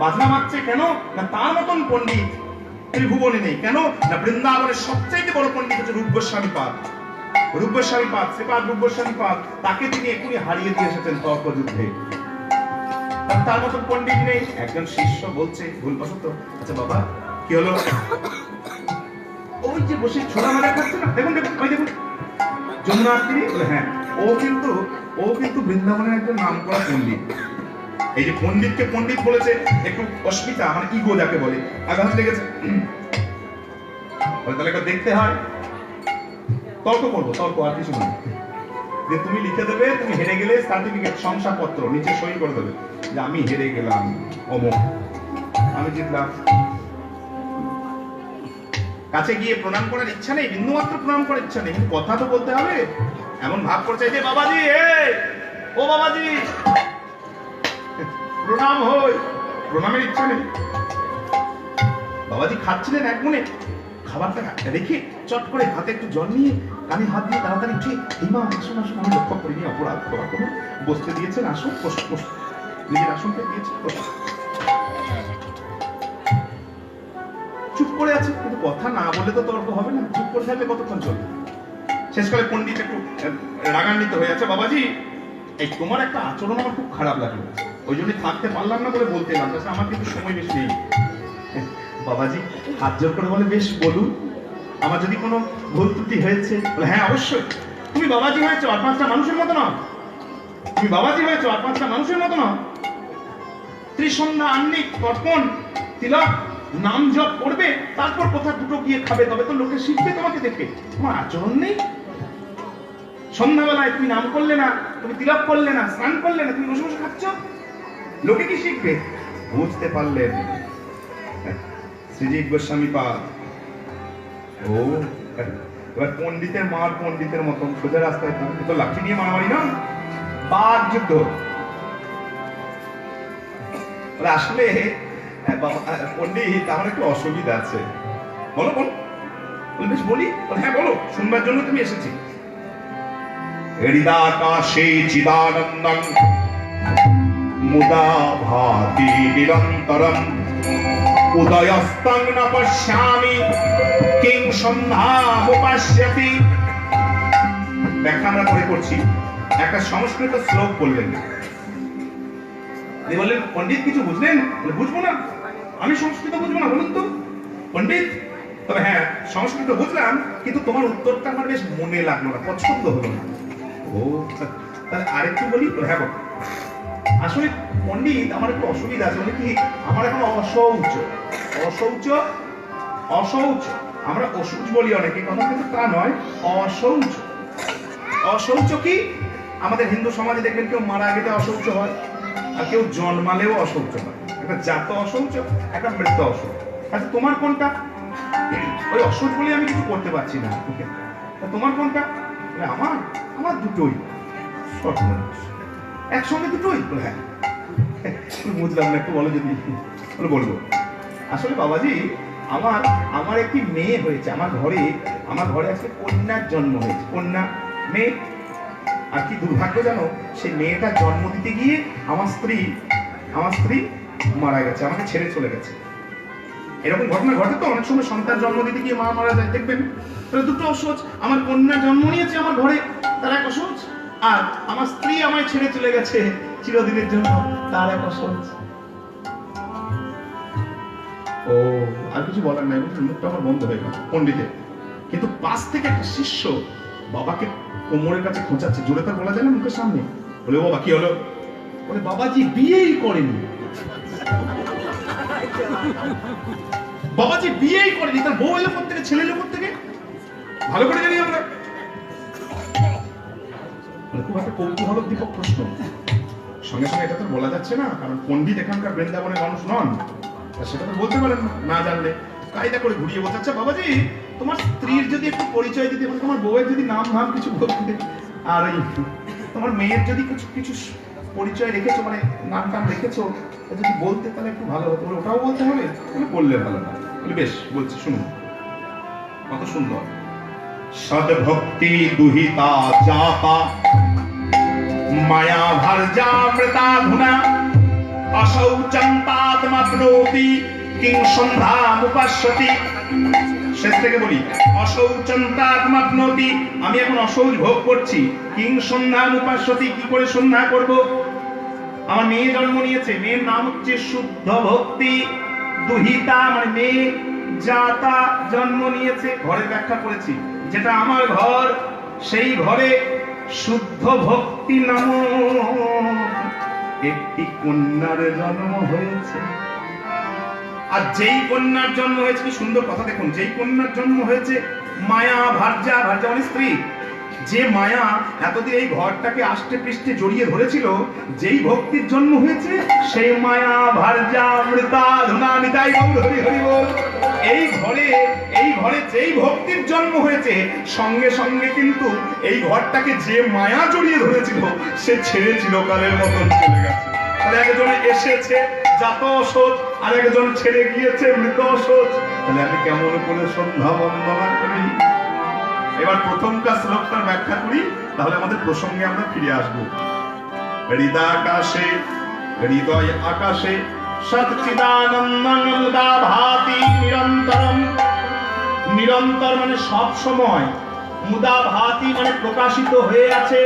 বাজনা মারছে। কেন না তার মতন পণ্ডিত ত্রিভুবনে নেই। কেন না বৃন্দাবনের সবচাইতে বড় পণ্ডিত হচ্ছে রূপগোস্বামী পাদ। শ্রীপাদ রূপগোস্বামী পাদ, তাকে তিনি এখনই হারিয়ে দিয়ে এসেছেন তর্ক যুদ্ধে। তার মতন পণ্ডিত নেই। একজন শিষ্য বলছে ভুলবশত, আচ্ছা বাবা কি হলো? ওই যে বসে ছোলা ভাজা খাচ্ছে না, দেখুন ওই দেখুন যমুনা তীরে। হ্যাঁ, ও কিন্তু বৃন্দাবনের একজন নাম করা পণ্ডিত। এই যে পণ্ডিতকে পণ্ডিত বলেছে, একটু অস্মিতা, মানে ইগো যাকে বলে, আঘাত লেগেছে। তাহলে দেখতে হয়, তর্ক করবো, তর্ক আর কিছু নয়। যে তুমি লিখে দেবে, তুমি হেরে গেলে সার্টিফিকেট, শংসাপত্র, নিচে সই করে দেবে যে আমি হেরে গেলাম, অমুক, আমি জিতলাম। কাছে গিয়ে প্রণাম করার ইচ্ছা নেই, বিন্দুমাত্র প্রণাম করার ইচ্ছা নেই, কিন্তু কথা তো বলতে হবে। এমন ভাব করছে যে বাবাজি, ও বাবাজি প্রণাম হয়, প্রণামের ইচ্ছা নেই। বাবাজি খাচ্ছিলেন এক মনে, খাবারটা রেখে চট করে হাতে একটু জল নিয়ে কানে হাত দিয়ে তাড়াতাড়ি উঠে, এই মা আসুন আসুন, আমি লক্ষ্য করিনি, অপরাধ করা কোনো, বসতে দিয়েছেন, আসুন, নিজের আসনটা দিয়েছেন, চুপ করে আছে। কিন্তু কথা না বলে তো তর্ক হবে না, চুপ করে থাকলে কতক্ষণ চলবে? শেষকালে পণ্ডিত একটু রাগান্বিত হয়ে আছে, বাবাজি এই তোমার একটা আচরণ আমার খুব খারাপ লাগলো, ওই জন্য থাকতে পারলাম না বলে বলতে এলাম, আমার কিন্তু সময় বেশি নেই। বাবাজি হাত জোর করে বলে, বেশ বলুন, আমার যদি কোনো ভুল ত্রুটি হয়েছে। বলে হ্যাঁ অবশ্যই, তুমি বাবাজি হয়েছো আর 5টা মানুষের মতো না, তুমি বাবাজি হয়েছো আর 5টা মানুষের মতো না। ত্রিসন্ধ্যা, আহ্নিক, তর্পণ, তিলক, নাম জপ করবে, তারপর কোথা দুটো গিয়ে খাবে, তবে তো লোকে শিখবে তোমাকে দেখে। তোমার আচরণ নেই, সন্ধ্যাবেলায় তুমি নাম করলে না, তুমি তিলক করলে না, স্নান করলে না, তুমি বসে বসে খাচ্ছ, লোকে কি শিখবে? বুঝতে পারলেন শ্রীজীব গোস্বামী পাদ। ও এবার পণ্ডিতের মার পণ্ডিতের মতন সোজা রাস্তায় তো লাঠি নিয়ে মারামারি না, বাদ যুদ্ধ। আসলে পণ্ডিত আমার একটু অসুবিধা আছে। বলো বলো, বেশ বলি। হ্যাঁ বলো, শুনবার জন্য তুমি এসেছি। হৃদাকাশে চিদানন্দং মুদা ভাতি নিরন্তরম উদয়স্তং ন পশ্যামি কিং সন্ধ্যামুপাস্যতি। ব্যাখ্যা আমরা পরে করছি। একটা সংস্কৃত শ্লোক বললেন, বললেন পণ্ডিত কিছু বুঝলেন? বুঝবো না, আমি সংস্কৃত বুঝবো না, বলুন তো পণ্ডিত। তবে হ্যাঁ সংস্কৃত বুঝলাম, কিন্তু তোমার উত্তরটা আমার বেশ মনে লাগলো না, পছন্দ হলো না। ও তাহলে আরেকটু বলি। হ্যাঁ বল। আসলে পণ্ডিত আমার একটু অসুবিধা আছে, মানে কি আমার এখন অশৌচ অশৌচ অশৌচ আমরা অসুচ বলি অনেকে, কথা কিন্তু তা নয়, অশৌচ। অশৌচ কি? আমাদের হিন্দু সমাজে দেখবেন কেউ মারা গেলে অশৌচ হয়, আর কেউ জন্মালেও অশৌচ হয়। একটা জাত অশৌচ, একটা মৃত অশৌচ। আচ্ছা তোমার কোনটা? ওই অশৌচ বলে আমি কিছু করতে পারছি না, তোমার কোনটা? আমার আমার দুটোই। একসঙ্গে দুটোই? হ্যাঁ বুঝলাম না, একটু বলো যদি। বলবো আসলে বাবাজি আমার একটি মেয়ে হয়েছে, আমার ঘরে আজকে কন্যার জন্ম হয়েছে, কন্যা মেয়ে। আর কি দুর্ভাগ্য জানো, সেই মেয়েটা জন্ম দিতে গিয়ে আমার স্ত্রী মারা গেছে, আমাকে ছেড়ে চলে গেছে। এরকম ঘটনা ঘটে তো অনেক সময়, সন্তান জন্ম দিতে গিয়ে মা মারা যায়, দেখবেন। তাহলে দুটো অসহজ, আমার কন্যা জন্ম নিয়েছে আমার ঘরে, তার এক অসহজ, আর আমার স্ত্রী আমায় ছেড়ে চলে গেছে চিরদিনের জন্য, তার এক অসহজ। ও আর কিছু বলার নাই, মুখটা আমার বন্ধ হয়ে গেল পণ্ডিতের। কিন্তু পাশ থেকে একটা শিষ্য বাবাকে কোমরের কাছে খোঁচাচ্ছে, জোরে তার বলা যায় না মুখের সামনে। বলে বাবা কি হলো? বলে বাবাজি বিয়েই করেনি। বাবাজি বিয়েই করেনি, তার বউ এলো থেকে, ছেলে এলো থেকে, ভালো করে জানি আমরা। খুব একটা কৌতূহলোদ্দীপক প্রশ্ন। সঙ্গে সঙ্গে এটা তো বলা যাচ্ছে না, কারণ পণ্ডিত এখানকার বৃন্দাবনের মানুষ নন, সেটা তো বলতে পারেন না জানলে। কায়দা করে ঘুরিয়ে বলতে, আচ্ছা বাবাজি তোমার স্ত্রীর যদি একটু পরিচয় দিতে, মানে তোমার বউয়ের যদি নাম কিছু বলতে, আর এই তোমার মেয়ের যদি কিছু পরিচয় রেখেছো, মানে নাম টাম রেখেছো, যদি বলতে তাহলে একটু ভালো হতো। ওটাও বলতে হবে? বললে ভালো না। বেশ বলছি, শুনুন কত সুন্দর। সদ্ভক্তি দুহিতা জাতা মায়া ভার্যা মৃতাধুনা অশৌচন্তাত্মাপ্নোতি কিং সন্ধ্যামুপাস্যতি। শেষ থেকে বলি, অশৌচন্তাত্মাপ্নোতি, আমি এখন অশৌচ ভোগ করছি। কিং সন্ধ্যামুপাস্যতি, কি করে সন্ধ্যা করব? আমার মেয়ে জন্ম নিয়েছে, মেয়ের নাম হচ্ছে শুদ্ধ ভক্তি। দুহিতা মানে মেয়ে, জাতা জন্ম নিয়েছে, ঘরের ব্যাখ্যা করেছি, যেটা আমার ঘর, সেই ঘরে শুদ্ধ ভক্তি নামক একটি কন্যার জন্ম হয়েছে। আর যেই কন্যার জন্ম হয়েছে, কি সুন্দর কথা দেখুন, যেই কন্যার জন্ম হয়েছে মায়া ভার্যা, ভার্যা মানে স্ত্রী, যে মায়া এতদিন এই ঘরটাকে আষ্টে পৃষ্ঠে জড়িয়ে ধরেছিল, যেই ভক্তির জন্ম হয়েছে, সেই মায়া ভার্যা মৃতা ধুনা নিতাই গৌর হরি হরি বল। এই ঘরে যেই ভক্তির জন্ম হয়েছে, সঙ্গে সঙ্গে কিন্তু এই ঘরটাকে যে মায়া জড়িয়ে ধরেছিল, সে ছেড়ে চিরকালের মতন চলে গেছে। তাহলে একজন এসেছে জাত অসৎ, আর একজন ছেড়ে গিয়েছে মৃত অসৎ। তাহলে আমি কেমন করে সন্ধ্যা বন্দনা করি? এবার প্রথমকার শ্লোকটার ব্যাখ্যা করি, তাহলে আমাদের প্রসঙ্গে আমরা ফিরে আসবো। হৃদয় আকাশে সচ্চিদানন্দং মুদা ভাতি নিরন্তরম। নিরন্তর মানে সব সময়, মুদা ভাতি মানে প্রকাশিত হয়ে আছে।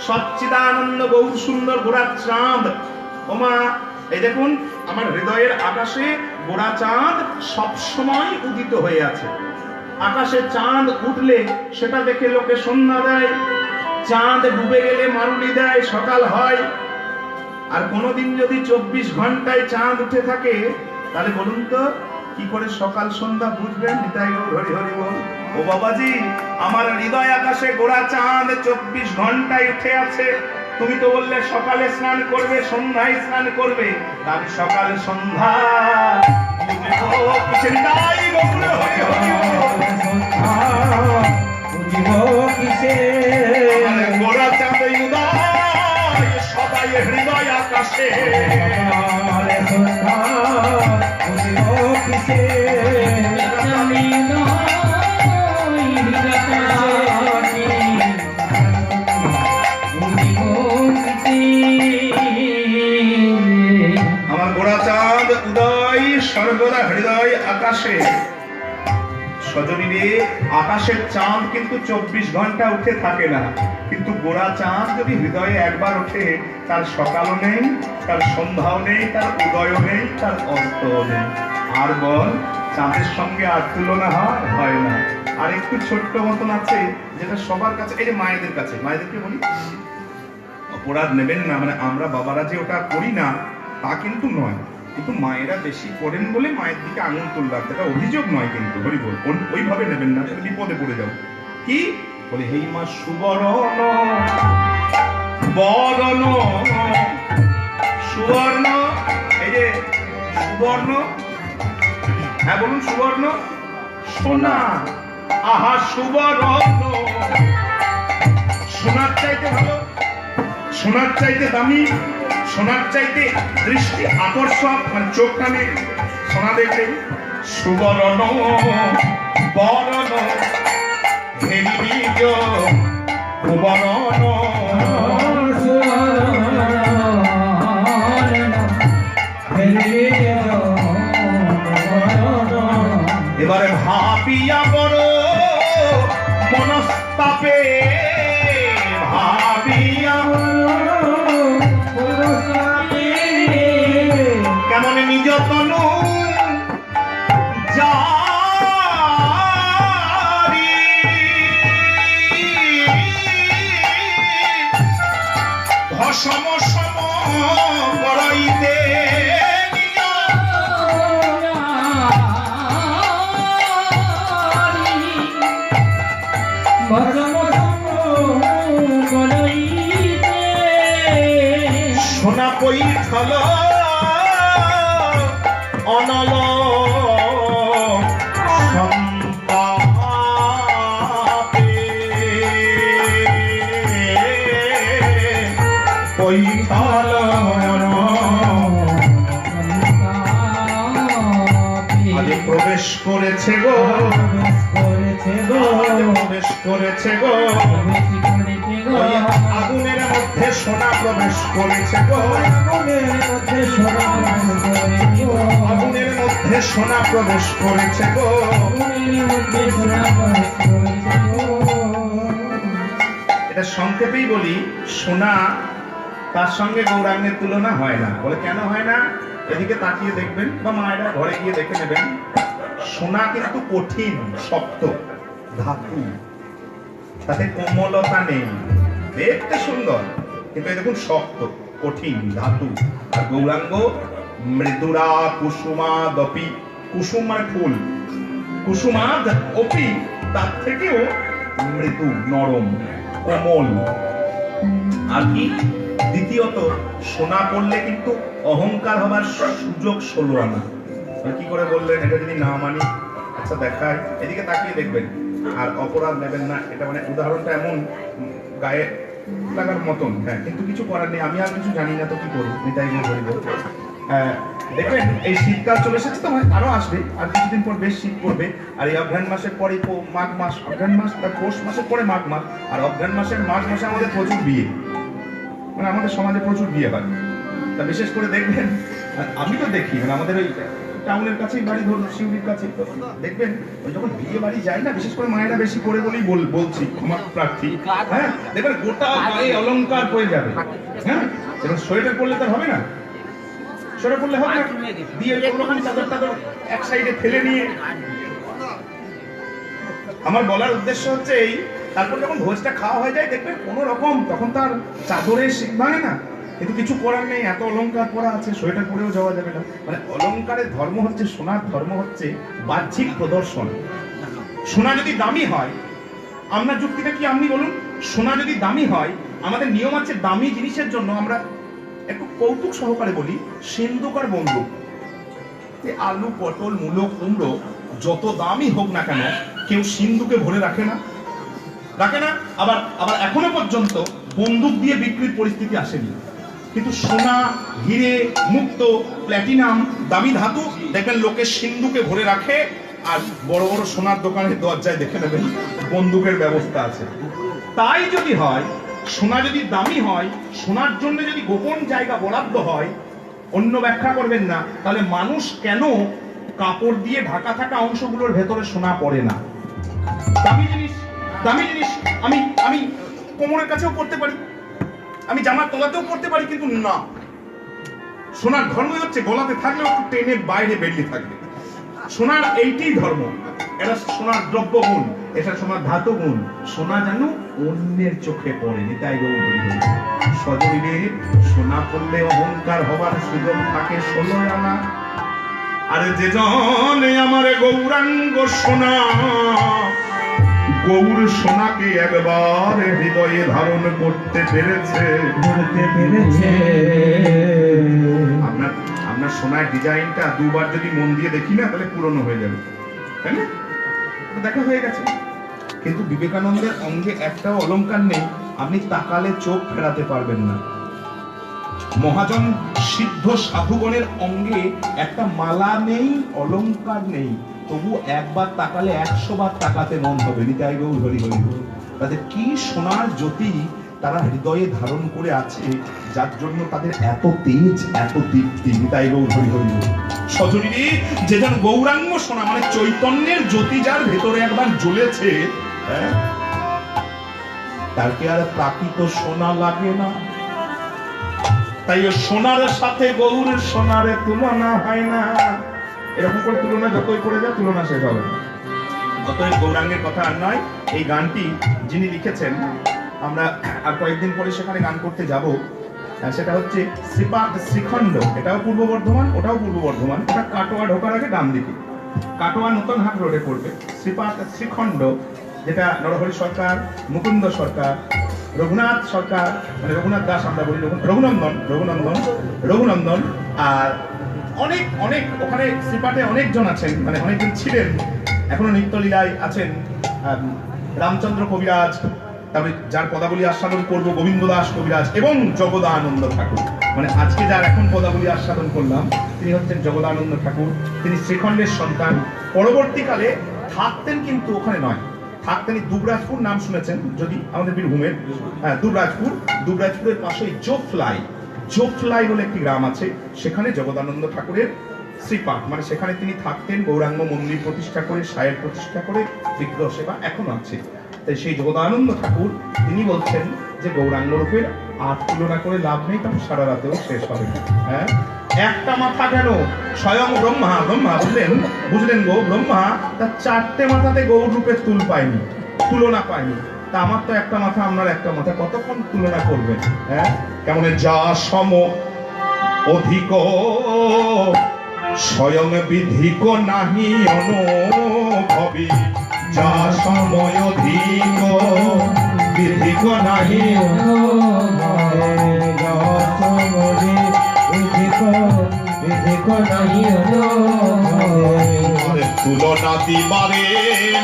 সচ্চিদানন্দ বহু সুন্দর গোড়া চাঁদ। ওমা এই দেখুন, আমার হৃদয়ের আকাশে গোড়া চাঁদ সব সময় উদিত হয়ে আছে। আকাশে চাঁদ উঠলে সেটা দেখে লোকে সন্ধ্যা দেয়, চাঁদ ডুবে গেলে মারুলি দেয়, সকাল হয়। আর কোনদিন যদি 24 ঘন্টায় চাঁদ উঠে থাকে, তাহলে বলুন তো কি করে সকাল সন্ধ্যা বুঝবেন? নিতাই গৌর হরি হরি বল। ও বাবাজি, আমার হৃদয় আকাশে গোড়া চাঁদ 24 ঘন্টায় উঠে আছে। তুমি তো বললে সকালে স্নান করবে, সন্ধ্যায় স্নান করবে, আমি সকাল সন্ধ্যা বুঝবো কিসে? নিতাই গৌর হরি হরি বল। আমার গোড়া চাঁদ উদয় সবাই হৃদয় আকাশে। আমার গোড়া চাঁদ উদয় সর্বদা হৃদয় আকাশে। সজনী রে, আকাশের চাঁদ কিন্তু 24 ঘন্টা উঠে থাকে না, কিন্তু গোড়া চাঁদ যদি হৃদয়ে একবার ওঠে, তার সকালও নেই, তার সন্ধ্যাও নেই, তার উদয়ও নেই, তার অস্তও নেই। আর বল, চাঁদের সঙ্গে আর তুলনা হয় না। আর একটু ছোট্ট মতন আছে, যেটা সবার কাছে, এই যে মায়েদের কাছে, মায়েদেরকে বলি অপরাধ নেবেন না, মানে আমরা বাবারা যে ওটা করি না তা কিন্তু নয়, কিন্তু মায়েরা বেশি করেন বলে মায়ের দিকে আঙুল তুললাম, এটা অভিযোগ নয় কিন্তু। হরি বল, ওইভাবে নেবেন না, সেটা বিপদে পড়ে যাও। কি বলে? হেই মা সুবর্ণ বরণ সুবর্ণ, এই যে সুবর্ণ, হ্যাঁ বলুন, সুবর্ণ সোনা। আহা সুবর্ণ, সোনার চাইতে ভালো, সোনার চাইতে দামি, সোনার চাইতে দৃষ্টি আকর্ষক, মানে চোখ টানে সোনা দেখলে। সুবর্ণ বরণ হেরিজ ভুবরণ। এবারে ভাবিয়া বড় মনস্তাপে, ভাবিয়া কেমন নিজ তনু জারি, ভসম সম বড়াইতে সোনা পৈঠল অনল সম্পাপে, পৈঠল আগে প্রবেশ করেছে গো, প্রবেশ করেছে গো, ওই আগুনের মধ্যে সোনা প্রবেশ করেছে গো, আগুনের মধ্যে সোনা প্রবেশ করেছে গো। এটা সংক্ষেপেই বলি, সোনা তার সঙ্গে গৌরাঙ্গের তুলনা হয় না। বলে কেন হয় না? এদিকে তাকিয়ে দেখবেন বা মায়েরা ঘরে গিয়ে দেখে নেবেন, সোনা কিন্তু কঠিন, শক্ত ধাতু, তাতে কোমলতা নেই, দেখতে সুন্দর কিন্তু এই দেখুন শক্ত কঠিন ধাতু। আর গৌরাঙ্গ মৃদুরা কুসুমা দপি, কুসুম মানে ফুল, কুসুমা অপি তার থেকেও মৃদু, নরম, কোমল। আর কি দ্বিতীয়ত, সোনা পড়লে কিন্তু অহংকার হবার সুযোগ 16 আনা। কি করে বললেন? এটা যদি না মানি, আচ্ছা দেখায়, এদিকে তাকিয়ে দেখবেন। আর অপরাধ নেবেন না, এটা মানে উদাহরণটা এমন গায়ে লাগার মতন, হ্যাঁ, কিন্তু কিছু করার নেই। আমি আর কিছু জানি না তো কি করবো, নিতাই গৌর হরি বল। দেখবেন এই শীতকাল চলে এসেছে তো, আরো আসবে, আর কিছুদিন পর বেশ শীত পড়বে। আর এই অঘ্রাণ মাসের পরে মাঘ মাস, অঘ্রাণ মাস তার পৌষ মাসের পরে মাঘ মাস, আর অঘ্রাণ মাসের মাঘ মাসে আমাদের প্রচুর বিয়ে, মানে আমাদের সমাজে প্রচুর বিয়ে হয়। তা বিশেষ করে দেখবেন, আমি তো দেখি, মানে আমাদের ওই টাউনের কাছেই বাড়ি, ধরুন শিউরির কাছে, দেখবেন ওই যখন বিয়ে বাড়ি যায় না, বিশেষ করে মায়েরা বেশি করে বলেই বলছি, ক্ষমা প্রার্থী, হ্যাঁ, দেখবেন গোটা গায়ে অলংকার হয়ে যাবে, হ্যাঁ, এবং সোয়েটার পরলে তার হবে না, সোয়েটার পরলে হবে না, দিয়ে কোনোরকম চাদর টাদর এক সাইডে ফেলে নিয়ে। আমার বলার উদ্দেশ্য হচ্ছে এই, তারপর যখন ভোজটা খাওয়া হয়ে যায়, দেখবেন কোনো রকম তখন তার চাদরে শীত ভাঙে না, কিন্তু কিছু করার নেই, এত অলংকার পরা আছে, সোয়েটার পরেও যাওয়া যাবে না। মানে অলংকারের ধর্ম হচ্ছে, সোনার ধর্ম হচ্ছে বাহ্যিক প্রদর্শন। সোনা যদি দামি হয়, আপনার যুক্তিটা কি আপনি বলুন? সোনা যদি দামি হয়, আমাদের নিয়ম আছে দামি জিনিসের জন্য আমরা একটু কৌতুক সহকারে বলি সিন্ধুক আর বন্দুক। আলু, পটল, মূলো, কুমড়ো যত দামি হোক না কেন কেউ সিন্ধুকে ভরে রাখে না, রাখে না। আবার আবার এখনো পর্যন্ত বন্দুক দিয়ে বিক্রির পরিস্থিতি আসেনি। কিন্তু সোনা, হিরে, মুক্ত, প্ল্যাটিনাম, দামি ধাতু দেখবেন লোকে সিন্ধুকে ভরে রাখে। আর বড় বড় সোনার দোকানের দরজায় দেখে নেবেন বন্দুকের ব্যবস্থা আছে। তাই যদি হয়, সোনা যদি দামি হয়, সোনার জন্য যদি গোপন জায়গা বরাদ্দ হয়, অন্য ব্যাখ্যা করবেন না, তাহলে মানুষ কেন কাপড় দিয়ে ঢাকা থাকা অংশগুলোর ভেতরে সোনা পড়ে না? দামি জিনিস, দামি জিনিস আমি আমি কোমরের কাছেও পড়তে পারি, আমি জামার তলাতেও পড়তে পারি, কিন্তু না, সোনার ধর্মই হচ্ছে গলাতে থাকলেও একটু টেনে বাইরে বেরিয়ে থাকবে। সোনার এইটাই ধর্ম। এটা সোনার দ্রব্য গুণ, এটা সোনার ধাতু গুণ। সোনা যেন অন্যের চোখে পড়েনি, তাই সজরিরে সোনা পড়লে অহংকার হবার সুযোগ থাকে 16 আনা। আরে যে জনে আমার গৌরাঙ্গ সোনা, গৌর সোনাকে একবার হৃদয়ে ধারণ করতে পেরেছে, আপনার আপনার সোনার ডিজাইনটা দুবার যদি মন দিয়ে দেখি না, তাহলে পুরনো হয়ে যাবে, তাই না? দেখা হয়ে গেছে। কিন্তু বিবেকানন্দের অঙ্গে একটাও অলংকার নেই, আপনি তাকালে চোখ ফেরাতে পারবেন না। মহাজন সিদ্ধ সাধুগণের অঙ্গে একটা মালা নেই, অলংকার নেই, তবু একবার তাকালে 100 বার তাকাতে মন হবে। নিতাই গৌর হরি হরি। তাদের কি সোনার জ্যোতি তারা হৃদয়ে ধারণ করে আছে, যার জন্য তাদের এত তেজ, এত দীপ্তি। নিতাই গৌর হরি হরি। সজরিরে যে যেন গৌরাঙ্গ সোনা, মানে চৈতন্যের জ্যোতি যার ভেতরে একবার জ্বলেছে, তার কি আর প্রাকৃত সোনা লাগে না? তাই সোনার সাথে গৌরের সোনারে তুলনা হয় না। এরকম করে তুলনা যতই করে যা, তুলনা শেষ হবে না। অতএব গৌরাঙ্গের কথা আর নয়। এই গানটি যিনি লিখেছেন, আমরা আর কয়েকদিন পরে সেখানে গান করতে যাব। সেটা হচ্ছে শ্রীপাদ শ্রীখণ্ড। এটাও পূর্ব বর্ধমান, ওটাও পূর্ব বর্ধমান। ওটা কাটোয়া ঢোকার আগে ডান দিকে, কাটোয়া নতুন হাট রোডে পড়বে। শ্রীপাদ শ্রীখণ্ড, যেটা নরহরি সরকার, মুকুন্দ সরকার, রঘুনাথ সরকার, মানে রঘুনাথ দাস আমরা বলি, রঘুনন্দন আর অনেক অনেক ওখানে শ্রীপাঠে অনেকজন আছেন, মানে অনেকজন ছিলেন, এখনো নিত্যলীলায় আছেন। রামচন্দ্র কবিরাজ, তারপরে যার পদাবলী আস্বাদন করবো গোবিন্দ দাস কবিরাজ, এবং জগদানন্দ ঠাকুর। মানে আজকে যার এখন পদাবলী আস্বাদন করলাম, তিনি হচ্ছেন জগদানন্দ ঠাকুর। তিনি শ্রীখণ্ডের সন্তান। পরবর্তীকালে থাকতেন, কিন্তু ওখানে নয়, থাকতেন দুবরাজপুর, নাম শুনেছেন যদি আমাদের বীরভূমের। দুবরাজপুরের পাশে জোফলাই বলে একটি গ্রাম আছে, সেখানে জগদানন্দ ঠাকুরের শ্রীপাঠ, মানে সেখানে তিনি থাকতেন। গৌরাঙ্গ মন্দির প্রতিষ্ঠা করে, সায়ের প্রতিষ্ঠা করে, বিগ্রহ সেবা এখনো আছে। তাই সেই জগদানন্দ ঠাকুর তিনি বলছেন যে গৌরাঙ্গ রূপের আর তুলনা করে লাভ নেই, তখন সারা রাতেও শেষ হবে। হ্যাঁ, একটা মাথা কেন? স্বয়ং ব্রহ্মা বুঝলেন গো, ব্রহ্মা তার 4টে মাথাতে গৌর রূপের তুলনা পায়নি। তা আমার তো একটা মাথা, আপনার একটা মাথা, কতক্ষণ তুলনা করবেন? হ্যাঁ, কেমন যা সম অধিক স্বয়ং বিধিক নাহি অনুভবী, যা সময় অধিক বিধিক নাহি তুলনা দিবারে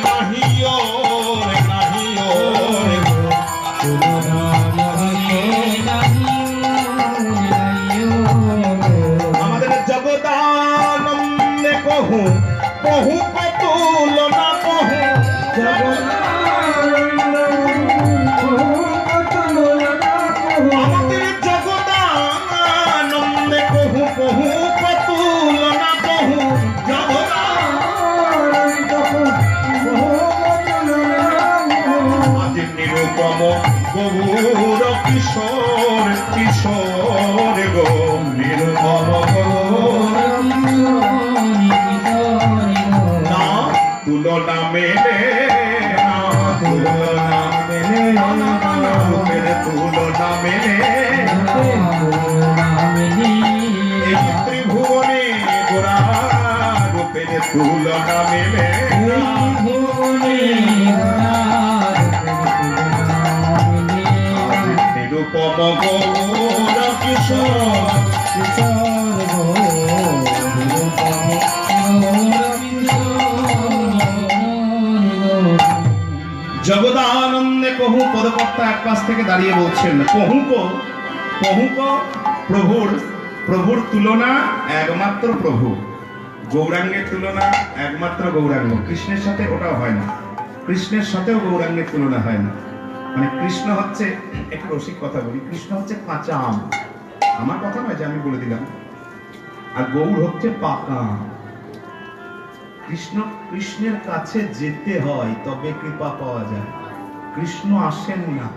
নাহি আমাদের জগদানন্দে কহু তুলনা কহু, আমাদের জগদানন্দে কহু তুলনা কহু, আদি নিরুপম গৌর কিশোর গো, নিরুপম না তুলনা মেলে, তুলনা মেলে, তুলনা মেলে। রূপের তুলনা মেলে না। নিরুপম গৌর কিশোর জগদানন্দে কহু পদকর্তা এক পাশ থেকে দাঁড়িয়ে বলছেন, কহুক প্রভুর তুলনা একমাত্র প্রভু, গৌরাঙ্গের তুলনা একমাত্র গৌরাঙ্গ। কৃষ্ণের সাথে ওটাও হয় না, কৃষ্ণের সাথেও গৌরাঙ্গের তুলনা হয় না। মানে কৃষ্ণ হচ্ছে, একটু রসিক কথা বলি, কৃষ্ণ হচ্ছে কাঁচা আম, আমার কথা নয় যে আমি বলে দিলাম, আর গৌর হচ্ছে পাকা আম। কৃষ্ণের কাছে যেতে হয় তবে কৃপা পাওয়া যায়, কৃষ্ণ আসেন না।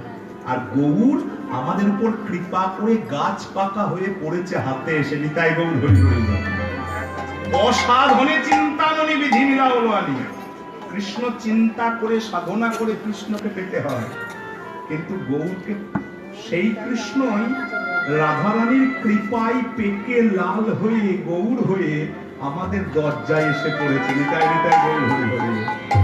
আর গৌর আমাদের উপর কৃপা করে গাছ পাকা হয়ে পড়েছে হাতে এসে, নিতাই গৌর হরি হরি বল। অসাধনে চিন্তামণি বিধি মিলাওয়ালি, কৃষ্ণ চিন্তা করে সাধনা করে কৃষ্ণকে পেতে হয়, কিন্তু গৌরকে সেই কৃষ্ণই রাধারানীর কৃপায় পেকে লাল হয়ে গৌর হয়ে আমাদের দরজায় এসে পড়েছে, নিতাই নিতাই গৌর হরি হরি।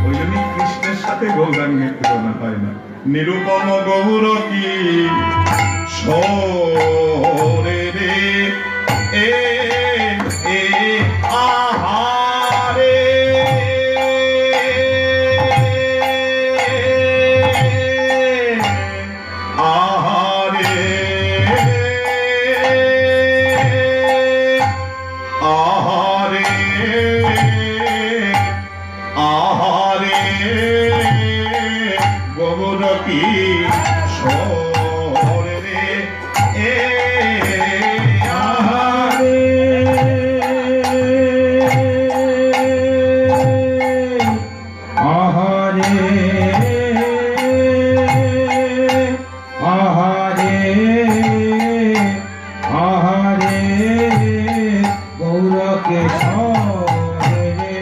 ওই জন্য কৃষ্ণের সাথে গৌরাঙ্গের তুলনা হয় না। নিরুপম গৌর কি সরে রে এ এ আহারে আহারে আহারে আহারে গৌর কি সরে রে এ আহারে
আহারে আহারে আহারে গৌরকে সরে রে